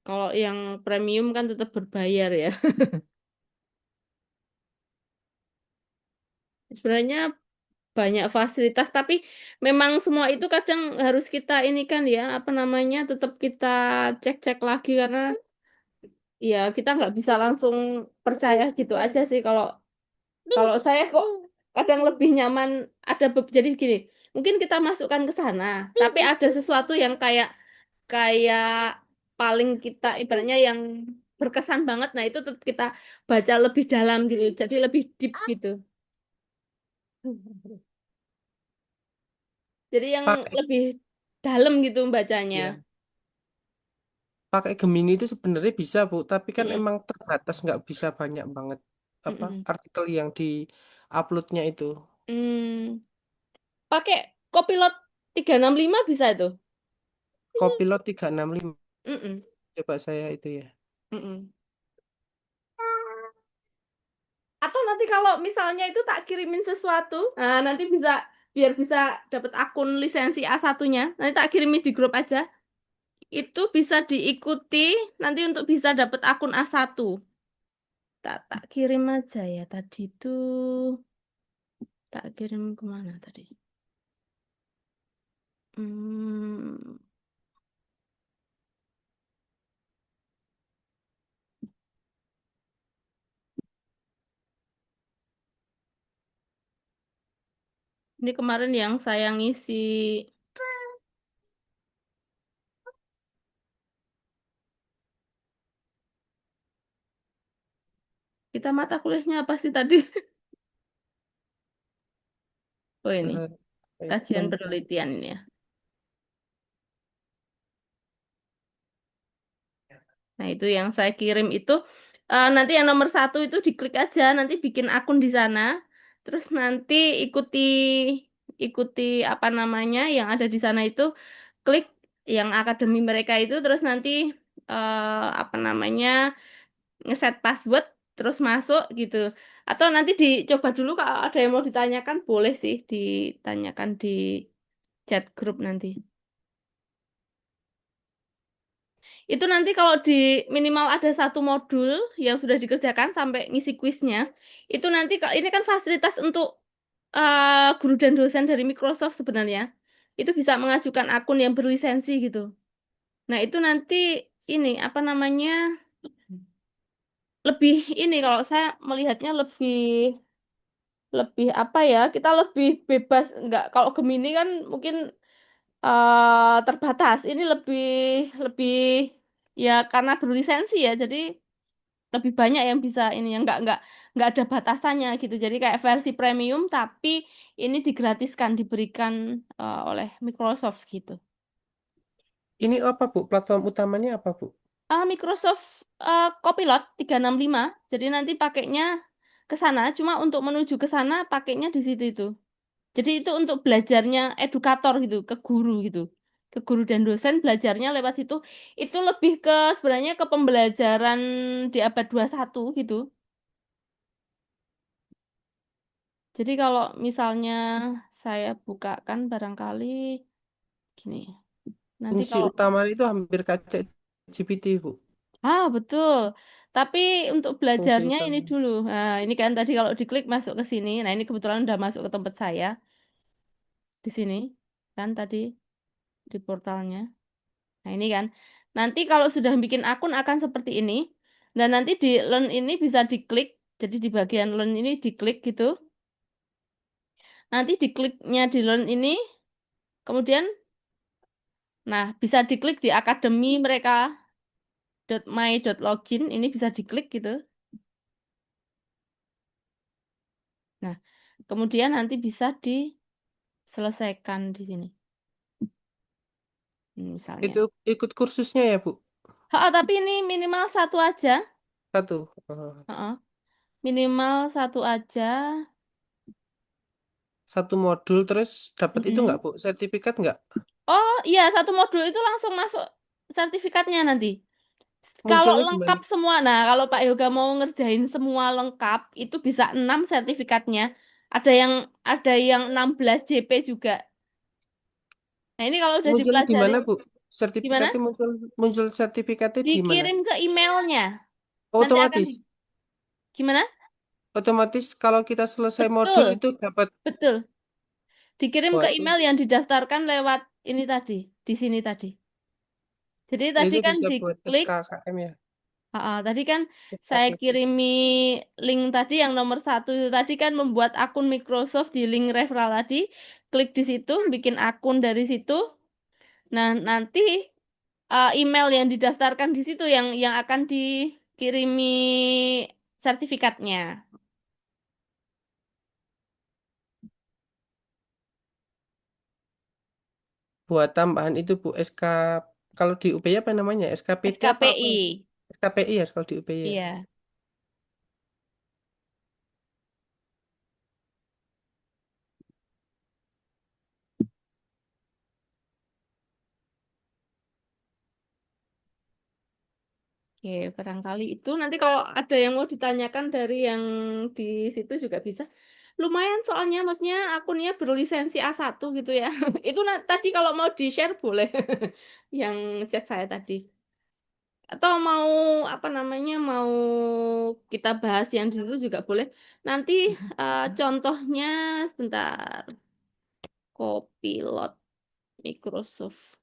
Kalau yang premium kan tetap berbayar ya. Sebenarnya banyak fasilitas tapi memang semua itu kadang harus kita ini kan ya apa namanya tetap kita cek-cek lagi karena ya kita nggak bisa langsung percaya gitu aja sih kalau kalau saya kok kadang lebih nyaman jadi gini mungkin kita masukkan ke sana tapi ada sesuatu yang kayak kayak paling kita ibaratnya yang berkesan banget nah itu tetap kita baca lebih dalam gitu jadi lebih deep gitu jadi yang pakai lebih dalam gitu bacanya. ya. Pakai Gemini itu sebenarnya bisa Bu, tapi kan Mm-mm. emang terbatas nggak bisa banyak banget apa Mm-mm. artikel yang di uploadnya itu. Hmm, pakai Copilot 365 bisa itu. Copilot 365 Mm-mm. coba saya itu ya. Mm-mm. Atau nanti kalau misalnya itu tak kirimin sesuatu, nah nanti bisa biar bisa dapat akun lisensi A1-nya, nanti tak kirimin di grup aja. Itu bisa diikuti nanti untuk bisa dapat akun A1. Tak kirim aja ya tadi tuh. Tak kirim kemana tadi? Hmm, ini kemarin yang saya ngisi. Kita mata kuliahnya apa sih tadi? Oh ini, Eh, kajian dan penelitian ini ya. Nah, itu yang saya kirim itu nanti yang nomor satu itu diklik aja, nanti bikin akun di sana, terus nanti ikuti ikuti apa namanya yang ada di sana itu, klik yang akademi mereka itu, terus nanti apa namanya ngeset password, terus masuk gitu. Atau nanti dicoba dulu kalau ada yang mau ditanyakan, boleh sih ditanyakan di chat grup nanti. Itu nanti kalau di minimal ada satu modul yang sudah dikerjakan sampai ngisi kuisnya, itu nanti ini kan fasilitas untuk guru dan dosen dari Microsoft sebenarnya. Itu bisa mengajukan akun yang berlisensi gitu. Nah, itu nanti ini apa namanya? Lebih ini kalau saya melihatnya lebih lebih apa ya? Kita lebih bebas nggak kalau Gemini kan mungkin terbatas. Ini lebih lebih ya karena berlisensi ya. Jadi lebih banyak yang bisa ini yang nggak ada batasannya gitu. Jadi kayak versi premium tapi ini digratiskan diberikan oleh Microsoft gitu. ini apa Bu? Platform utamanya apa Bu? Microsoft Copilot 365. Jadi nanti pakainya ke sana cuma untuk menuju ke sana pakainya di situ itu. Jadi itu untuk belajarnya edukator gitu, ke guru gitu. Ke guru dan dosen belajarnya lewat situ. Itu lebih ke sebenarnya ke pembelajaran di abad 21 gitu. Jadi kalau misalnya saya bukakan barangkali gini. Nanti Fungsi kalau utama itu hampir kayak GPT, Bu. betul. Tapi untuk Fungsi belajarnya ini utama. dulu. Nah, ini kan tadi kalau diklik masuk ke sini. Nah, ini kebetulan udah masuk ke tempat saya di sini kan tadi di portalnya. Nah, ini kan. Nanti kalau sudah bikin akun akan seperti ini. Dan nanti di learn ini bisa diklik. Jadi di bagian learn ini diklik gitu. Nanti dikliknya di learn ini, kemudian nah bisa diklik di akademi mereka .my.login ini bisa diklik gitu. Nah, kemudian nanti bisa diselesaikan di sini. Misalnya. Itu ikut kursusnya ya, Bu? Tapi ini minimal satu aja. Satu. Oh, Heeh. Minimal satu aja. satu modul terus dapat itu nggak, Mm-mm. Bu? Sertifikat nggak? Oh iya, satu modul itu langsung masuk sertifikatnya nanti. Kalau Munculnya lengkap gimana? semua, nah kalau Pak Yoga mau ngerjain semua lengkap, itu bisa 6 sertifikatnya. Ada yang ada yang 16 JP juga. Nah ini kalau udah Munculnya di mana, dipelajarin, Bu? gimana? Sertifikatnya muncul muncul sertifikatnya di mana? Dikirim ke emailnya. Nanti akan Otomatis. gimana? Otomatis kalau kita selesai modul Betul, itu dapat. betul. Dikirim Wah, ke email yang didaftarkan lewat ini tadi, di sini tadi. Jadi tadi itu kan bisa buat diklik. SKKM ya. Tadi kan saya SKKP. kirimi link tadi yang nomor satu itu tadi kan membuat akun Microsoft di link referral tadi. Klik di situ, bikin akun dari situ. Nah, nanti email yang didaftarkan di situ yang akan dikirimi sertifikatnya. Buat tambahan itu Bu SK, kalau di UPI apa namanya? SKPT apa ya? SKPI. SKPI ya kalau di UPI ya. Iya. Oke, barangkali itu nanti kalau ada yang mau ditanyakan dari yang di situ juga bisa. Lumayan soalnya, maksudnya akunnya berlisensi A1 gitu ya. Itu tadi kalau mau di-share boleh. Yang chat saya tadi. Atau mau apa namanya, mau kita bahas yang di situ juga boleh. Nanti contohnya sebentar. Copilot Microsoft.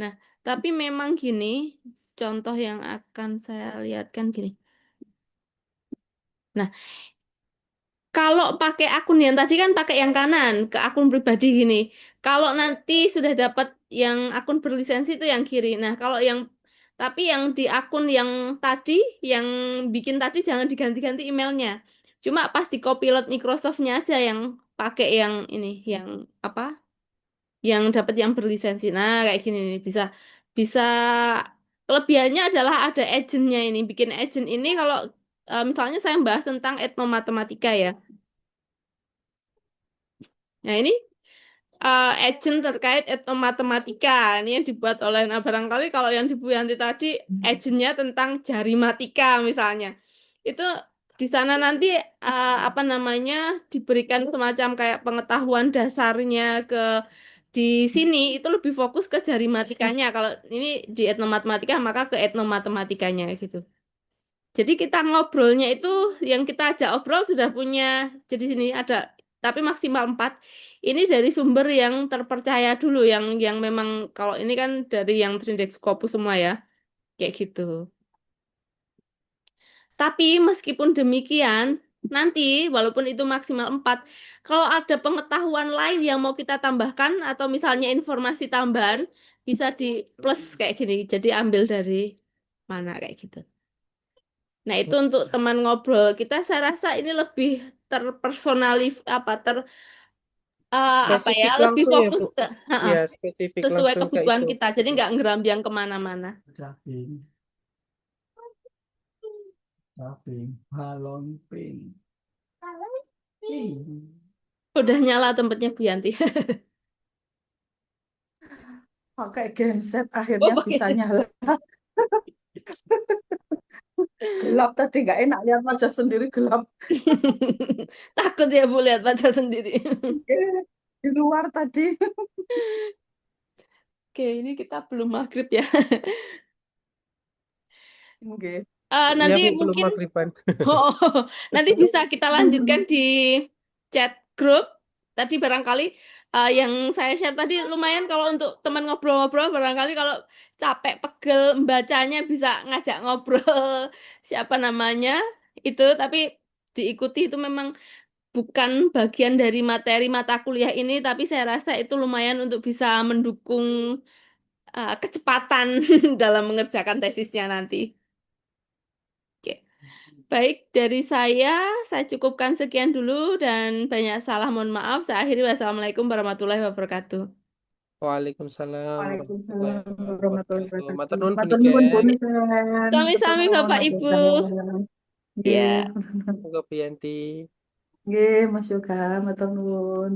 Nah, tapi memang gini, contoh yang akan saya lihatkan gini. Nah, kalau pakai akun yang tadi kan pakai yang kanan ke akun pribadi gini. Kalau nanti sudah dapat yang akun berlisensi itu yang kiri. Nah, kalau yang tapi yang di akun yang tadi, yang bikin tadi jangan diganti-ganti emailnya. Cuma pas di Copilot Microsoft-nya aja yang pakai yang ini, yang apa? Yang dapat yang berlisensi. Nah, kayak gini nih bisa bisa kelebihannya adalah ada agentnya ini. Bikin agent ini kalau misalnya saya bahas tentang etnomatematika ya. Nah, ini agent terkait etnomatematika ini yang dibuat oleh nah barangkali kalau yang di Bu Yanti tadi agentnya tentang jarimatika misalnya. Itu di sana nanti apa namanya diberikan semacam kayak pengetahuan dasarnya ke di sini itu lebih fokus ke jarimatikanya. Kalau ini di etnomatematika maka ke etnomatematikanya gitu. Jadi kita ngobrolnya itu yang kita ajak obrol sudah punya. Jadi sini ada tapi maksimal 4. Ini dari sumber yang terpercaya dulu yang memang kalau ini kan dari yang Trindex Scopus semua ya. Kayak gitu. Tapi meskipun demikian, nanti walaupun itu maksimal 4, kalau ada pengetahuan lain yang mau kita tambahkan atau misalnya informasi tambahan, bisa di plus kayak gini. Jadi ambil dari mana kayak gitu. Nah, itu untuk teman ngobrol kita, saya rasa ini lebih terpersonalif apa ya, Spesifik lebih langsung ya fokus Bu. ke Ya, spesifik sesuai langsung ke kebutuhan itu. kita. Jadi nggak ngerambiang kemana-mana. Udah nyala tempatnya Bu Yanti. Pakai genset Oh, akhirnya bisa pakai. nyala. Gelap tadi nggak enak lihat wajah sendiri gelap. Takut ya Bu lihat baca sendiri. Di luar tadi. Oke, ini kita belum maghrib ya. Oke. Ya, Nanti Mi, belum mungkin maghriban. oh, nanti bisa kita lanjutkan di chat grup. Tadi barangkali yang saya share tadi lumayan kalau untuk teman ngobrol-ngobrol, barangkali kalau capek pegel membacanya bisa ngajak ngobrol siapa namanya itu, tapi diikuti itu memang bukan bagian dari materi mata kuliah ini, tapi saya rasa itu lumayan untuk bisa mendukung kecepatan dalam mengerjakan tesisnya nanti. Oke. Baik, dari saya cukupkan sekian dulu dan banyak salah mohon maaf. Saya akhiri wassalamualaikum warahmatullahi wabarakatuh. Waalaikumsalam warahmatullahi Waalaikumsalam warahmatullahi wabarakatuh. wabarakatuh. Matur nuwun Matur puniki. nuwun punten. Matur Sami-sami nuwun Bapak Mas Ibu. Yoga. Ya. Nggih. Monggo Biyanti. Nggih, Mas Yoga, matur nuwun.